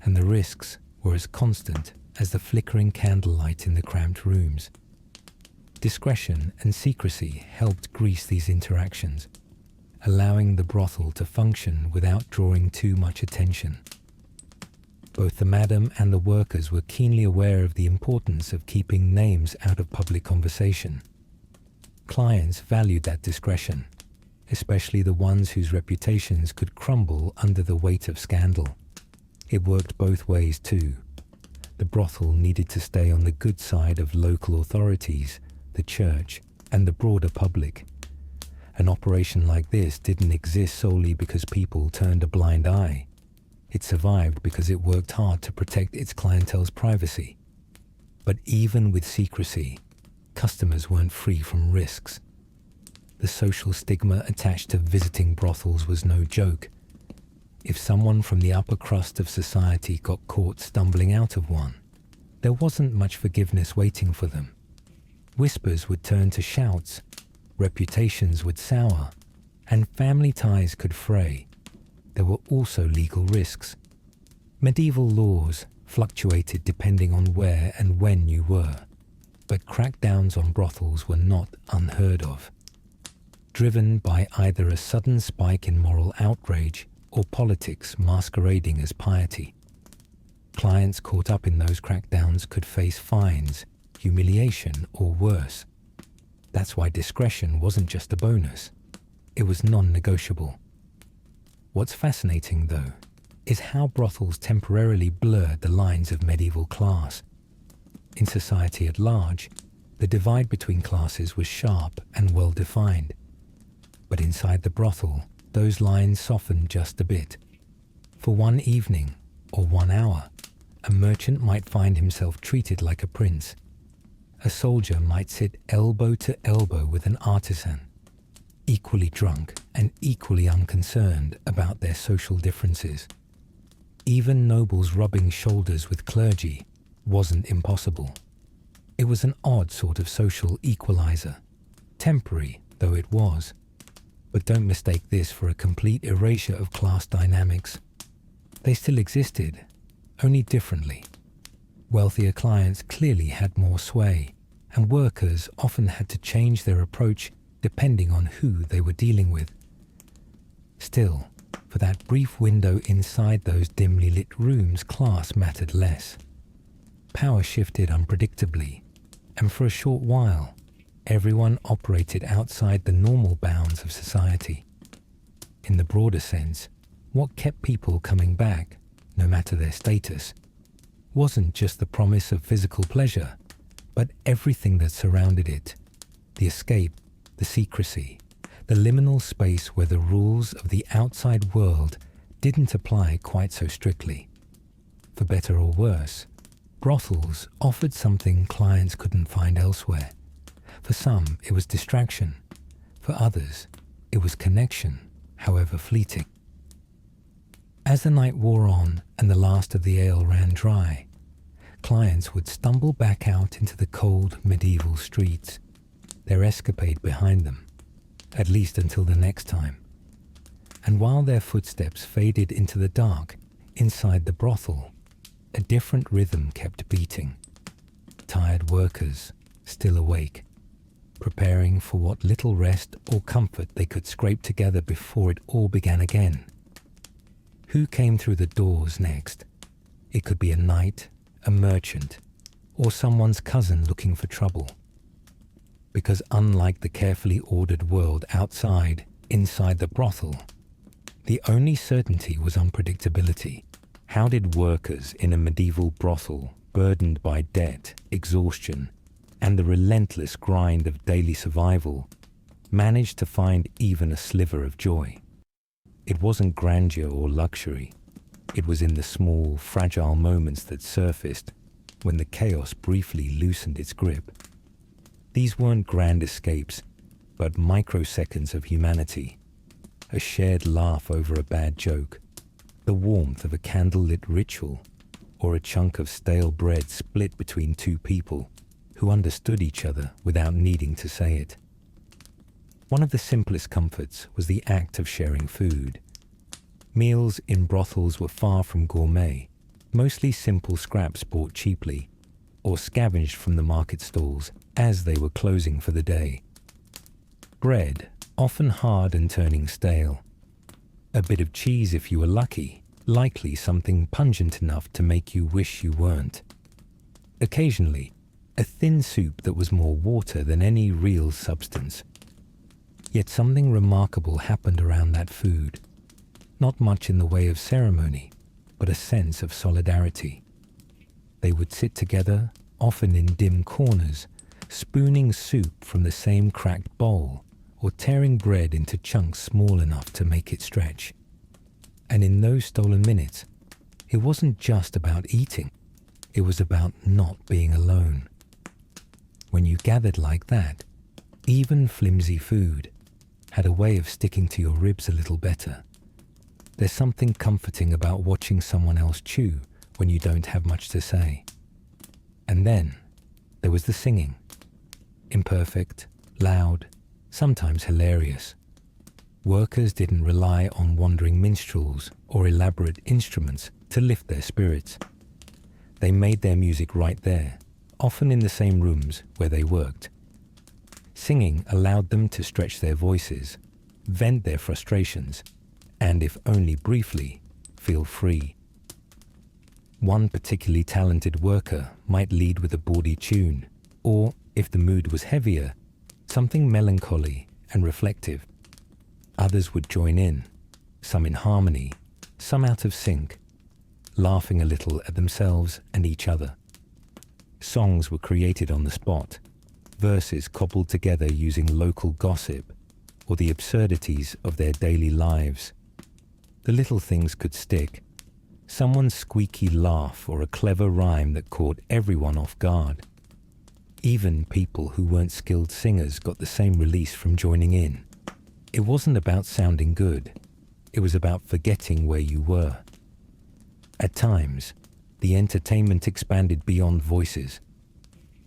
and the risks were as constant as the flickering candlelight in the cramped rooms. Discretion and secrecy helped grease these interactions, allowing the brothel to function without drawing too much attention. Both the madam and the workers were keenly aware of the importance of keeping names out of public conversation. Clients valued that discretion, especially the ones whose reputations could crumble under the weight of scandal. It worked both ways too. The brothel needed to stay on the good side of local authorities, the church, and the broader public. An operation like this didn't exist solely because people turned a blind eye. It survived because it worked hard to protect its clientele's privacy. But even with secrecy, customers weren't free from risks. The social stigma attached to visiting brothels was no joke. If someone from the upper crust of society got caught stumbling out of one, there wasn't much forgiveness waiting for them. Whispers would turn to shouts, reputations would sour, and family ties could fray. There were also legal risks. Medieval laws fluctuated depending on where and when you were, but crackdowns on brothels were not unheard of. Driven by either a sudden spike in moral outrage or politics masquerading as piety. Clients caught up in those crackdowns could face fines, humiliation, or worse. That's why discretion wasn't just a bonus. It was non-negotiable. What's fascinating, though, is how brothels temporarily blurred the lines of medieval class. In society at large, the divide between classes was sharp and well-defined. But inside the brothel, those lines softened just a bit. For one evening, or 1 hour, a merchant might find himself treated like a prince. A soldier might sit elbow to elbow with an artisan, equally drunk and equally unconcerned about their social differences. Even nobles rubbing shoulders with clergy wasn't impossible. It was an odd sort of social equalizer, temporary though it was. But don't mistake this for a complete erasure of class dynamics. They still existed, only differently. Wealthier clients clearly had more sway, and workers often had to change their approach depending on who they were dealing with. Still, for that brief window inside those dimly lit rooms, class mattered less. Power shifted unpredictably, and for a short while, everyone operated outside the normal bounds of society. In the broader sense, what kept people coming back, no matter their status, wasn't just the promise of physical pleasure, but everything that surrounded it: the escape, the secrecy, the liminal space where the rules of the outside world didn't apply quite so strictly. For better or worse, brothels offered something clients couldn't find elsewhere. For some, it was distraction. For others, it was connection, however fleeting. As the night wore on and the last of the ale ran dry, clients would stumble back out into the cold medieval streets, their escapade behind them, at least until the next time. And while their footsteps faded into the dark inside the brothel, a different rhythm kept beating. Tired workers, still awake, preparing for what little rest or comfort they could scrape together before it all began again. Who came through the doors next? It could be a knight, a merchant, or someone's cousin looking for trouble. Because unlike the carefully ordered world outside, inside the brothel, the only certainty was unpredictability. How did workers in a medieval brothel, burdened by debt, exhaustion, and the relentless grind of daily survival, manage to find even a sliver of joy? It wasn't grandeur or luxury. It was in the small, fragile moments that surfaced when the chaos briefly loosened its grip. These weren't grand escapes, but microseconds of humanity. A shared laugh over a bad joke, the warmth of a candlelit ritual, or a chunk of stale bread split between two people who understood each other without needing to say it. One of the simplest comforts was the act of sharing food. Meals in brothels were far from gourmet, mostly simple scraps bought cheaply, or scavenged from the market stalls as they were closing for the day. Bread, often hard and turning stale. A bit of cheese if you were lucky, likely something pungent enough to make you wish you weren't. Occasionally, a thin soup that was more water than any real substance. Yet something remarkable happened around that food. Not much in the way of ceremony, but a sense of solidarity. They would sit together, often in dim corners, spooning soup from the same cracked bowl, or tearing bread into chunks small enough to make it stretch. And in those stolen minutes, it wasn't just about eating. It was about not being alone. When you gathered like that, even flimsy food had a way of sticking to your ribs a little better. There's something comforting about watching someone else chew when you don't have much to say. And then there was the singing. Imperfect, loud, sometimes hilarious. Workers didn't rely on wandering minstrels or elaborate instruments to lift their spirits. They made their music right there, often in the same rooms where they worked. Singing allowed them to stretch their voices, vent their frustrations, and if only briefly, feel free. One particularly talented worker might lead with a bawdy tune, or, if the mood was heavier, something melancholy and reflective. Others would join in, some in harmony, some out of sync, laughing a little at themselves and each other. Songs were created on the spot, verses cobbled together using local gossip or the absurdities of their daily lives. The little things could stick. Someone's squeaky laugh or a clever rhyme that caught everyone off guard. Even people who weren't skilled singers got the same release from joining in. It wasn't about sounding good. It was about forgetting where you were. At times, the entertainment expanded beyond voices.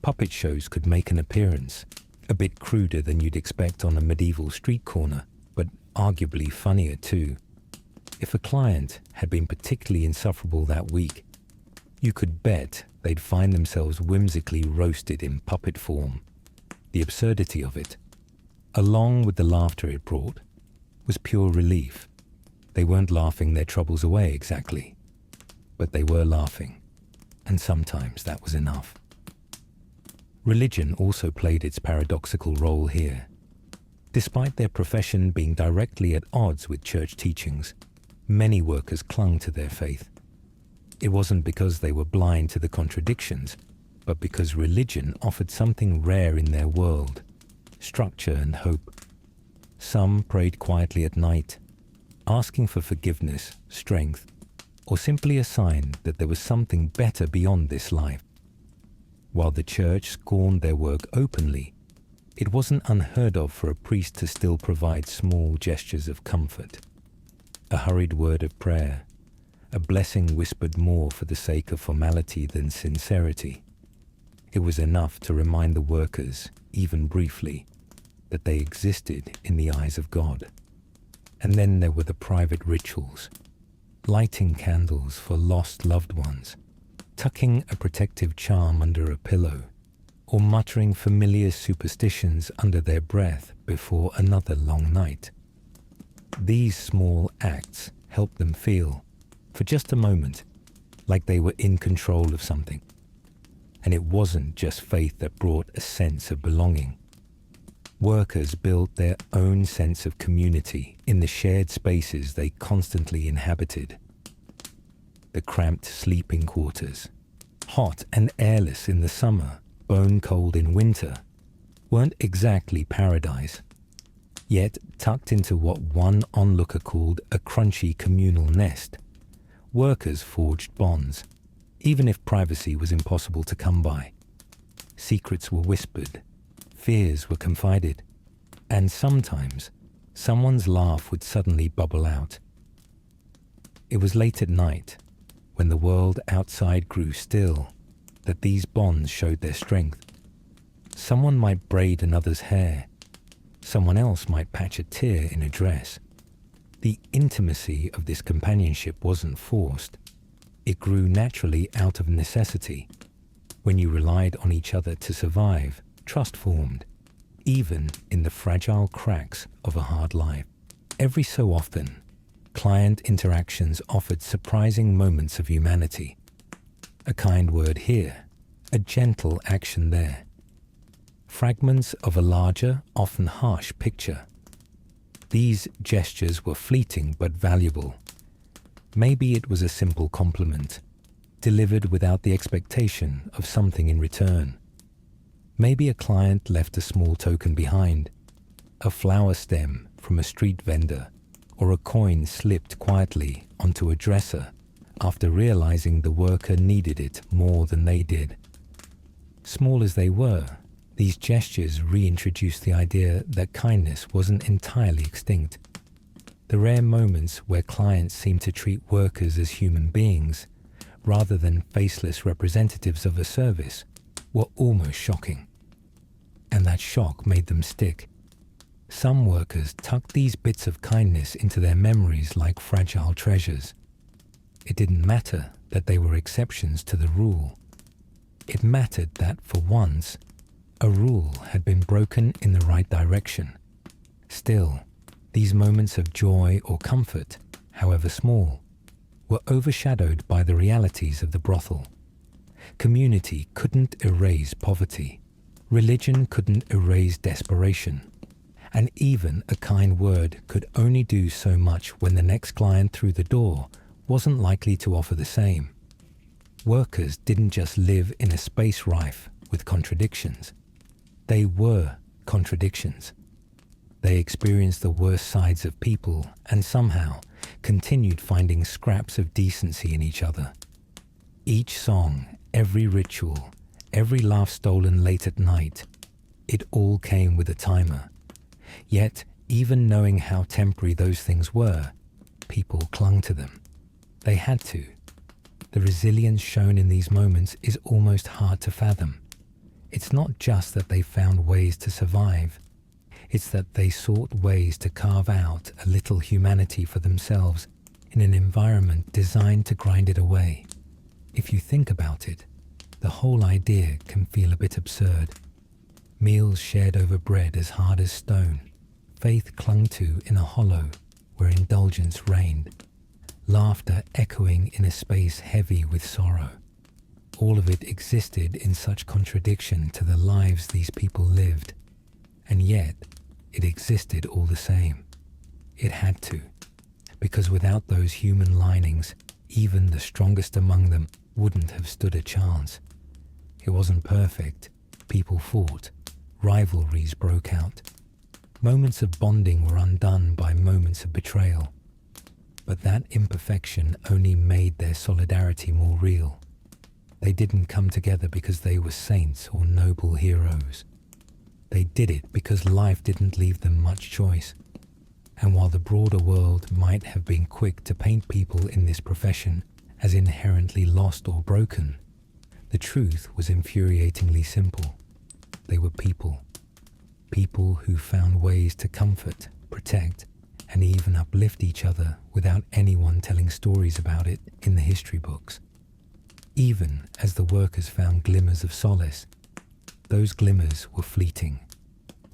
Puppet shows could make an appearance, a bit cruder than you'd expect on a medieval street corner, but arguably funnier too. If a client had been particularly insufferable that week, you could bet they'd find themselves whimsically roasted in puppet form. The absurdity of it, along with the laughter it brought, was pure relief. They weren't laughing their troubles away exactly, but they were laughing, and sometimes that was enough. Religion also played its paradoxical role here. Despite their profession being directly at odds with church teachings, many workers clung to their faith. It wasn't because they were blind to the contradictions, but because religion offered something rare in their world: structure and hope. Some prayed quietly at night, asking for forgiveness, strength, or simply a sign that there was something better beyond this life. While the church scorned their work openly, it wasn't unheard of for a priest to still provide small gestures of comfort. A hurried word of prayer, a blessing whispered more for the sake of formality than sincerity. It was enough to remind the workers, even briefly, that they existed in the eyes of God. And then there were the private rituals, lighting candles for lost loved ones, tucking a protective charm under a pillow, or muttering familiar superstitions under their breath before another long night. These small acts helped them feel, for just a moment, like they were in control of something. And it wasn't just faith that brought a sense of belonging. Workers built their own sense of community in the shared spaces they constantly inhabited. The cramped sleeping quarters, hot and airless in the summer, bone cold in winter, weren't exactly paradise. Yet, tucked into what one onlooker called a crunchy communal nest, workers forged bonds, even if privacy was impossible to come by. Secrets were whispered, fears were confided, and sometimes someone's laugh would suddenly bubble out. It was late at night, when the world outside grew still, that these bonds showed their strength. Someone might braid another's hair. Someone else might patch a tear in a dress. The intimacy of this companionship wasn't forced. It grew naturally out of necessity. When you relied on each other to survive, trust formed, even in the fragile cracks of a hard life. Every so often, client interactions offered surprising moments of humanity. A kind word here, a gentle action there. Fragments of a larger, often harsh picture. These gestures were fleeting but valuable. Maybe it was a simple compliment, delivered without the expectation of something in return. Maybe a client left a small token behind, a flower stem from a street vendor, or a coin slipped quietly onto a dresser after realizing the worker needed it more than they did. Small as they were, these gestures reintroduced the idea that kindness wasn't entirely extinct. The rare moments where clients seemed to treat workers as human beings, rather than faceless representatives of a service, were almost shocking. And that shock made them stick. Some workers tucked these bits of kindness into their memories like fragile treasures. It didn't matter that they were exceptions to the rule. It mattered that, for once, a rule had been broken in the right direction. Still, these moments of joy or comfort, however small, were overshadowed by the realities of the brothel. Community couldn't erase poverty. Religion couldn't erase desperation, and even a kind word could only do so much when the next client through the door wasn't likely to offer the same. Workers didn't just live in a space rife with contradictions. They were contradictions. They experienced the worst sides of people and somehow continued finding scraps of decency in each other. Each song, every ritual, every laugh stolen late at night, it all came with a timer. Yet, even knowing how temporary those things were, people clung to them. They had to. The resilience shown in these moments is almost hard to fathom. It's not just that they found ways to survive. It's that they sought ways to carve out a little humanity for themselves in an environment designed to grind it away. If you think about it, the whole idea can feel a bit absurd. Meals shared over bread as hard as stone, faith clung to in a hollow where indulgence reigned, laughter echoing in a space heavy with sorrow. All of it existed in such contradiction to the lives these people lived, and yet it existed all the same. It had to, because without those human linings, even the strongest among them wouldn't have stood a chance. It wasn't perfect. People fought. Rivalries broke out. Moments of bonding were undone by moments of betrayal. But that imperfection only made their solidarity more real. They didn't come together because they were saints or noble heroes. They did it because life didn't leave them much choice. And while the broader world might have been quick to paint people in this profession as inherently lost or broken, the truth was infuriatingly simple. They were people. People who found ways to comfort, protect, and even uplift each other without anyone telling stories about it in the history books. Even as the workers found glimmers of solace, those glimmers were fleeting,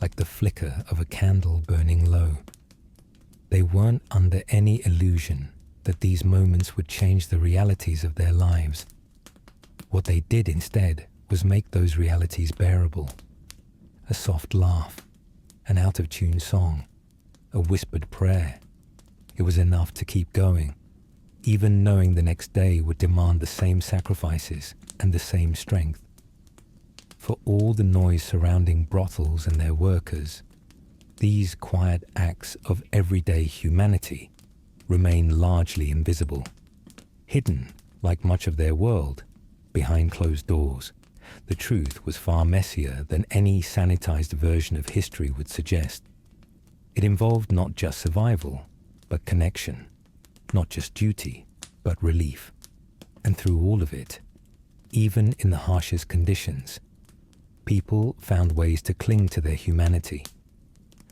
like the flicker of a candle burning low. They weren't under any illusion that these moments would change the realities of their lives. What they did instead was make those realities bearable. A soft laugh, an out-of-tune song, a whispered prayer. It was enough to keep going, even knowing the next day would demand the same sacrifices and the same strength. For all the noise surrounding brothels and their workers, these quiet acts of everyday humanity remain largely invisible, hidden, like much of their world, behind closed doors. The truth was far messier than any sanitized version of history would suggest. It involved not just survival, but connection, not just duty, but relief. And through all of it, even in the harshest conditions, people found ways to cling to their humanity.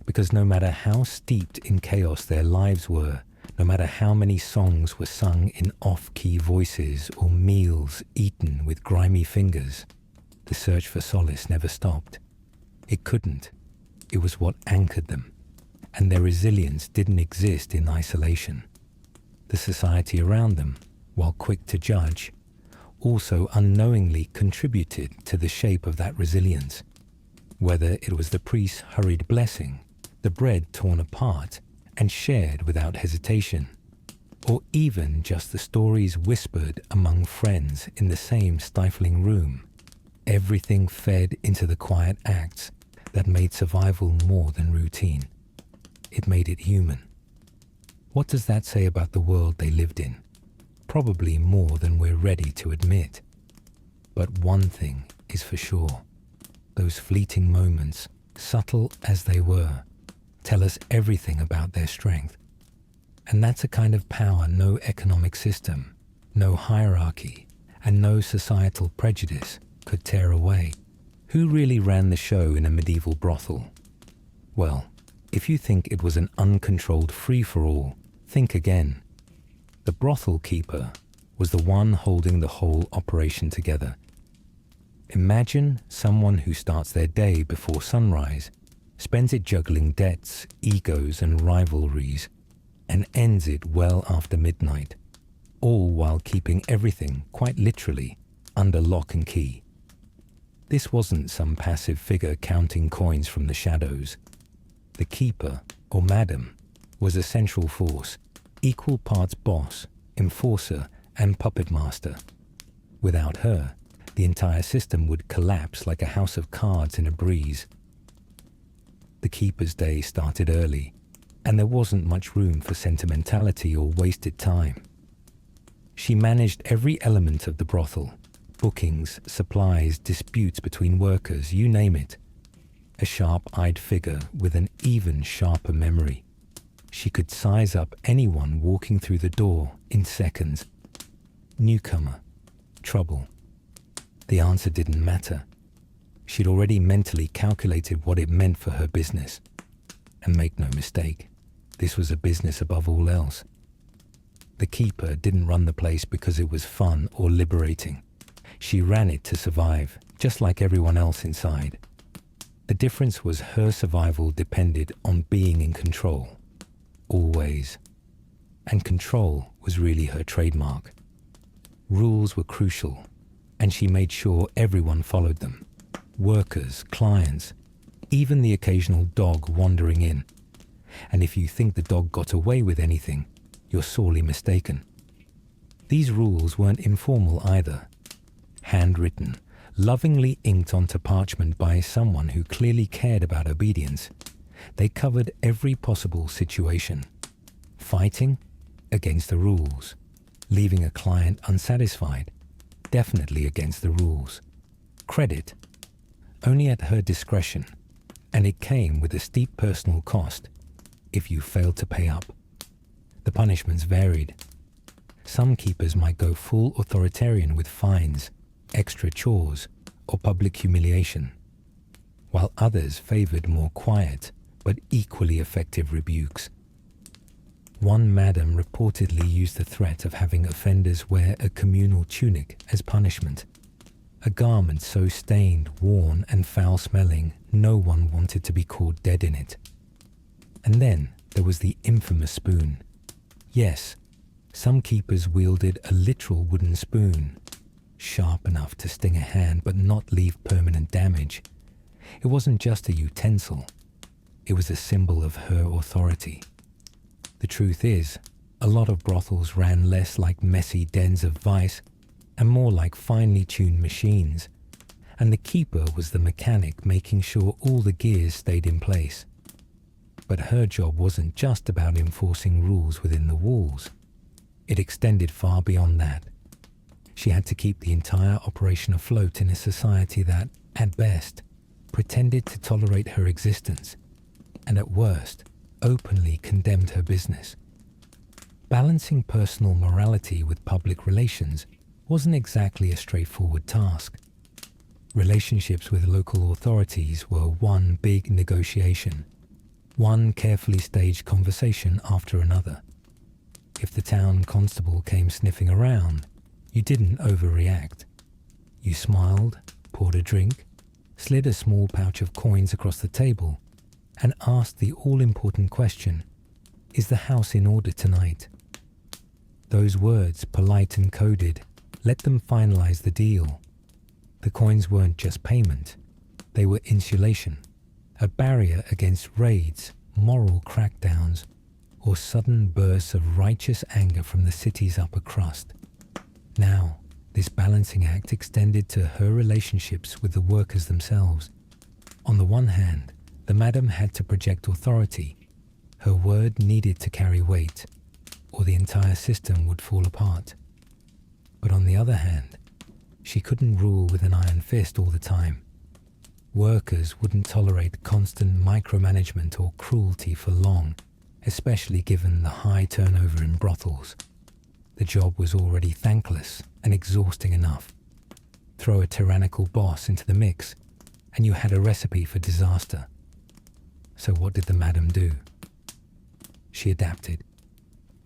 Because no matter how steeped in chaos their lives were, no matter how many songs were sung in off-key voices or meals eaten with grimy fingers, the search for solace never stopped. It couldn't. It was what anchored them, and their resilience didn't exist in isolation. The society around them, while quick to judge, also unknowingly contributed to the shape of that resilience. Whether it was the priest's hurried blessing, the bread torn apart and shared without hesitation, or even just the stories whispered among friends in the same stifling room, everything fed into the quiet acts that made survival more than routine. It made it human. What does that say about the world they lived in? Probably more than we're ready to admit. But one thing is for sure. Those fleeting moments, subtle as they were, tell us everything about their strength. And that's a kind of power no economic system, no hierarchy, and no societal prejudice could tear away. Who really ran the show in a medieval brothel? Well, if you think it was an uncontrolled free-for-all, think again. The brothel keeper was the one holding the whole operation together. Imagine someone who starts their day before sunrise, spends it juggling debts, egos, and rivalries, and ends it well after midnight, all while keeping everything, quite literally, under lock and key. This wasn't some passive figure counting coins from the shadows. The keeper, or madam, was a central force, equal parts boss, enforcer, and puppet master. Without her, the entire system would collapse like a house of cards in a breeze. The keeper's day started early, and there wasn't much room for sentimentality or wasted time. She managed every element of the brothel: bookings, supplies, disputes between workers, you name it. A sharp-eyed figure with an even sharper memory. She could size up anyone walking through the door in seconds. Newcomer, trouble. The answer didn't matter. She'd already mentally calculated what it meant for her business. And make no mistake, this was a business above all else. The keeper didn't run the place because it was fun or liberating. She ran it to survive, just like everyone else inside. The difference was her survival depended on being in control. Always. And control was really her trademark. Rules were crucial, and she made sure everyone followed them. Workers, clients, even the occasional dog wandering in. And if you think the dog got away with anything, you're sorely mistaken. These rules weren't informal either. Handwritten, lovingly inked onto parchment by someone who clearly cared about obedience, they covered every possible situation. Fighting against the rules, leaving a client unsatisfied, definitely against the rules. Credit, only at her discretion, and it came with a steep personal cost if you failed to pay up. The punishments varied. Some keepers might go full authoritarian with fines, extra chores, or public humiliation, while others favored more quiet but equally effective rebukes. One madam reportedly used the threat of having offenders wear a communal tunic as punishment, a garment so stained, worn, and foul-smelling no one wanted to be caught dead in it. And then there was the infamous spoon. Yes, some keepers wielded a literal wooden spoon, sharp enough to sting a hand but not leave permanent damage. It wasn't just a utensil. It was a symbol of her authority. The truth is, a lot of brothels ran less like messy dens of vice and more like finely tuned machines, and the keeper was the mechanic making sure all the gears stayed in place. But her job wasn't just about enforcing rules within the walls. It extended far beyond that. She had to keep the entire operation afloat in a society that, at best, pretended to tolerate her existence, and at worst, openly condemned her business. Balancing personal morality with public relations wasn't exactly a straightforward task. Relationships with local authorities were one big negotiation, one carefully staged conversation after another. If the town constable came sniffing around, you didn't overreact. You smiled, poured a drink, slid a small pouch of coins across the table, and asked the all-important question, "Is the house in order tonight?" Those words, polite and coded, let them finalize the deal. The coins weren't just payment. They were insulation, a barrier against raids, moral crackdowns, or sudden bursts of righteous anger from the city's upper crust. Now, this balancing act extended to her relationships with the workers themselves. On the one hand, the madam had to project authority. Her word needed to carry weight, or the entire system would fall apart. But on the other hand, she couldn't rule with an iron fist all the time. Workers wouldn't tolerate constant micromanagement or cruelty for long, especially given the high turnover in brothels. The job was already thankless and exhausting enough. Throw a tyrannical boss into the mix, and you had a recipe for disaster. So what did the madam do? She adapted.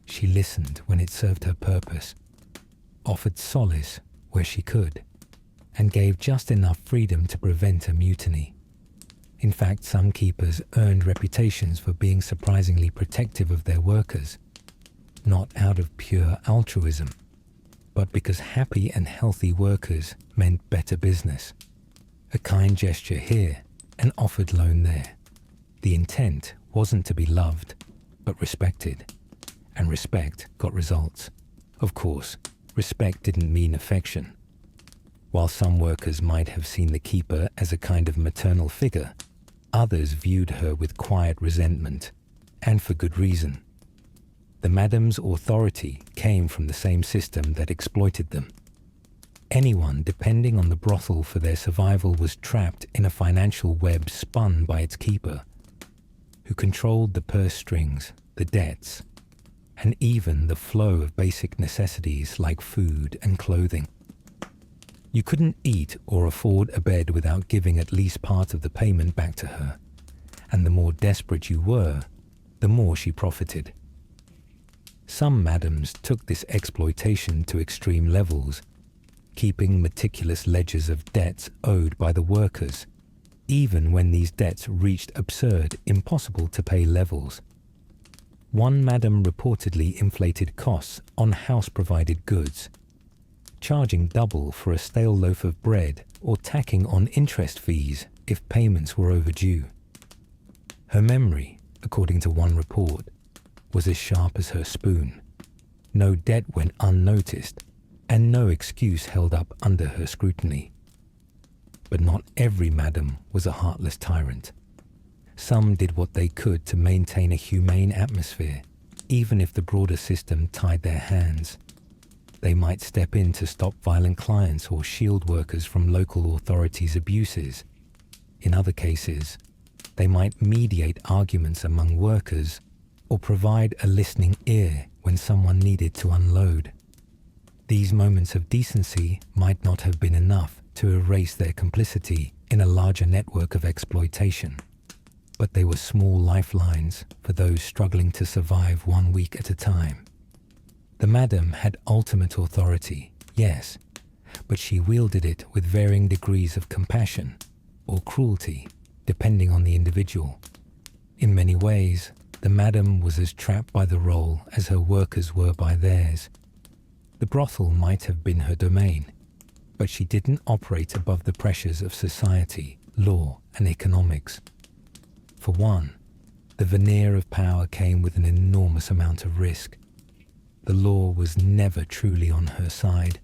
She listened when it served her purpose, offered solace where she could, and gave just enough freedom to prevent a mutiny. In fact, some keepers earned reputations for being surprisingly protective of their workers, not out of pure altruism, but because happy and healthy workers meant better business. A kind gesture here, an offered loan there. The intent wasn't to be loved, but respected. And respect got results. Of course, respect didn't mean affection. While some workers might have seen the keeper as a kind of maternal figure, others viewed her with quiet resentment, and for good reason. The madam's authority came from the same system that exploited them. Anyone depending on the brothel for their survival was trapped in a financial web spun by its keeper, who controlled the purse strings, the debts, and even the flow of basic necessities like food and clothing. You couldn't eat or afford a bed without giving at least part of the payment back to her, and the more desperate you were, the more she profited. Some madams took this exploitation to extreme levels, keeping meticulous ledgers of debts owed by the workers, even when these debts reached absurd, impossible to pay levels. One madam reportedly inflated costs on house-provided goods, charging double for a stale loaf of bread or tacking on interest fees if payments were overdue. Her memory, according to one report, was as sharp as her spoon. No debt went unnoticed, and no excuse held up under her scrutiny. But not every madam was a heartless tyrant. Some did what they could to maintain a humane atmosphere, even if the broader system tied their hands. They might step in to stop violent clients or shield workers from local authorities' abuses. In other cases, they might mediate arguments among workers or provide a listening ear when someone needed to unload. These moments of decency might not have been enough to erase their complicity in a larger network of exploitation, but they were small lifelines for those struggling to survive 1 week at a time. The madam had ultimate authority, yes, but she wielded it with varying degrees of compassion or cruelty, depending on the individual. In many ways, the madam was as trapped by the role as her workers were by theirs. The brothel might have been her domain, but she didn't operate above the pressures of society, law, and economics. For one, the veneer of power came with an enormous amount of risk. The law was never truly on her side,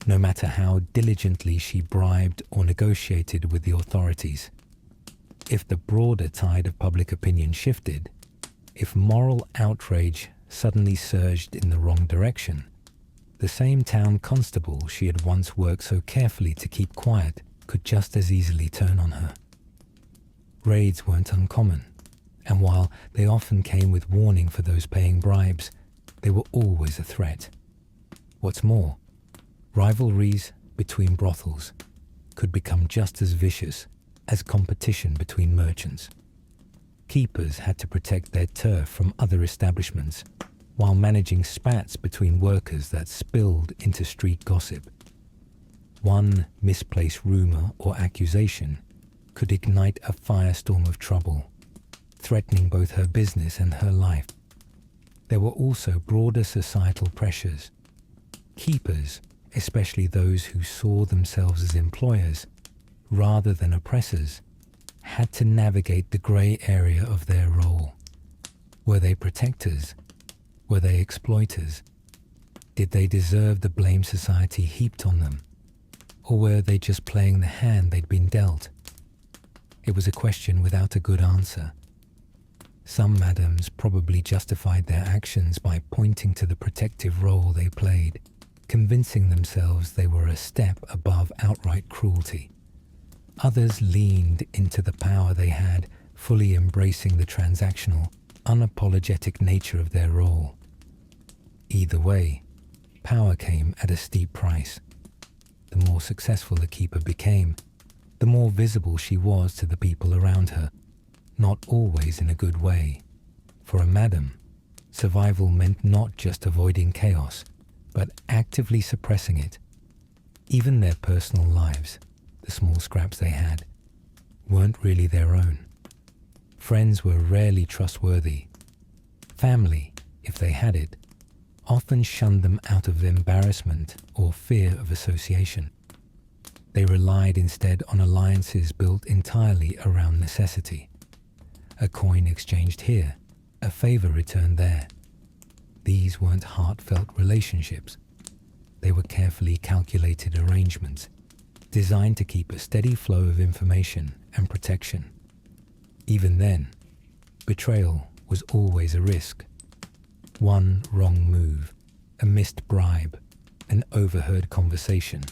no matter how diligently she bribed or negotiated with the authorities. If the broader tide of public opinion shifted, if moral outrage suddenly surged in the wrong direction, the same town constable she had once worked so carefully to keep quiet could just as easily turn on her. Raids weren't uncommon, and while they often came with warning for those paying bribes, they were always a threat. What's more, rivalries between brothels could become just as vicious as competition between merchants. Keepers had to protect their turf from other establishments, while managing spats between workers that spilled into street gossip. One misplaced rumor or accusation could ignite a firestorm of trouble, threatening both her business and her life. There were also broader societal pressures. Keepers, especially those who saw themselves as employers rather than oppressors, had to navigate the grey area of their role. Were they protectors? Were they exploiters? Did they deserve the blame society heaped on them? Or were they just playing the hand they'd been dealt? It was a question without a good answer. Some madams probably justified their actions by pointing to the protective role they played, convincing themselves they were a step above outright cruelty. Others leaned into the power they had, fully embracing the transactional, unapologetic nature of their role. Either way, power came at a steep price. The more successful the keeper became, the more visible she was to the people around her, not always in a good way. For a madam, survival meant not just avoiding chaos, but actively suppressing it. Even their personal lives, the small scraps they had, weren't really their own. Friends were rarely trustworthy. Family, if they had it, often shunned them out of embarrassment or fear of association. They relied instead on alliances built entirely around necessity. A coin exchanged here, a favor returned there. These weren't heartfelt relationships. They were carefully calculated arrangements, designed to keep a steady flow of information and protection. Even then, betrayal was always a risk. One wrong move, a missed bribe, an overheard conversation,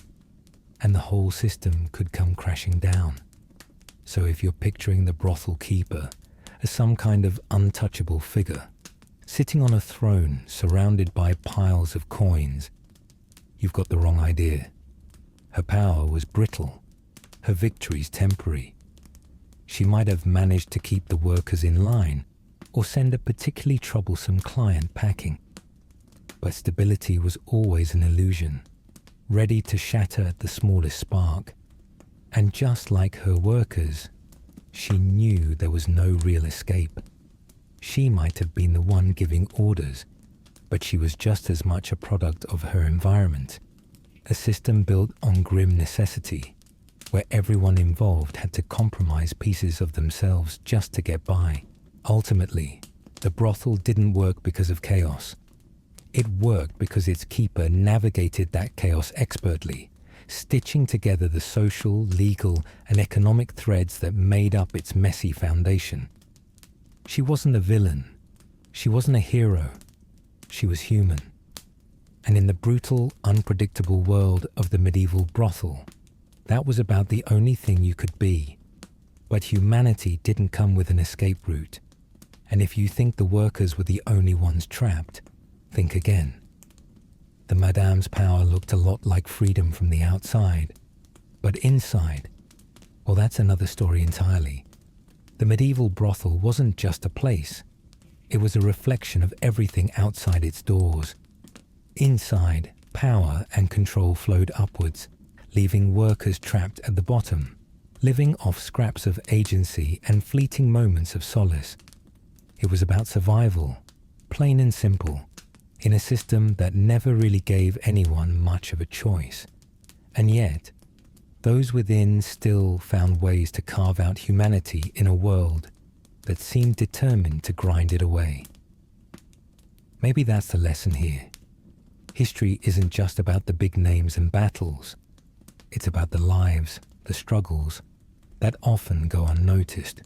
and the whole system could come crashing down. So if you're picturing the brothel keeper as some kind of untouchable figure, sitting on a throne surrounded by piles of coins, you've got the wrong idea. Her power was brittle, her victories temporary. She might have managed to keep the workers in line or send a particularly troublesome client packing. But stability was always an illusion, ready to shatter at the smallest spark. And just like her workers, she knew there was no real escape. She might have been the one giving orders, but she was just as much a product of her environment, a system built on grim necessity, where everyone involved had to compromise pieces of themselves just to get by. Ultimately, the brothel didn't work because of chaos. It worked because its keeper navigated that chaos expertly, stitching together the social, legal, and economic threads that made up its messy foundation. She wasn't a villain. She wasn't a hero. She was human. And in the brutal, unpredictable world of the medieval brothel, that was about the only thing you could be. But humanity didn't come with an escape route. And if you think the workers were the only ones trapped, think again. The madame's power looked a lot like freedom from the outside. But inside, well, that's another story entirely. The medieval brothel wasn't just a place. It was a reflection of everything outside its doors. Inside, power and control flowed upwards, leaving workers trapped at the bottom, living off scraps of agency and fleeting moments of solace. It was about survival, plain and simple, in a system that never really gave anyone much of a choice. And yet, those within still found ways to carve out humanity in a world that seemed determined to grind it away. Maybe that's the lesson here. History isn't just about the big names and battles. It's about the lives, the struggles, that often go unnoticed.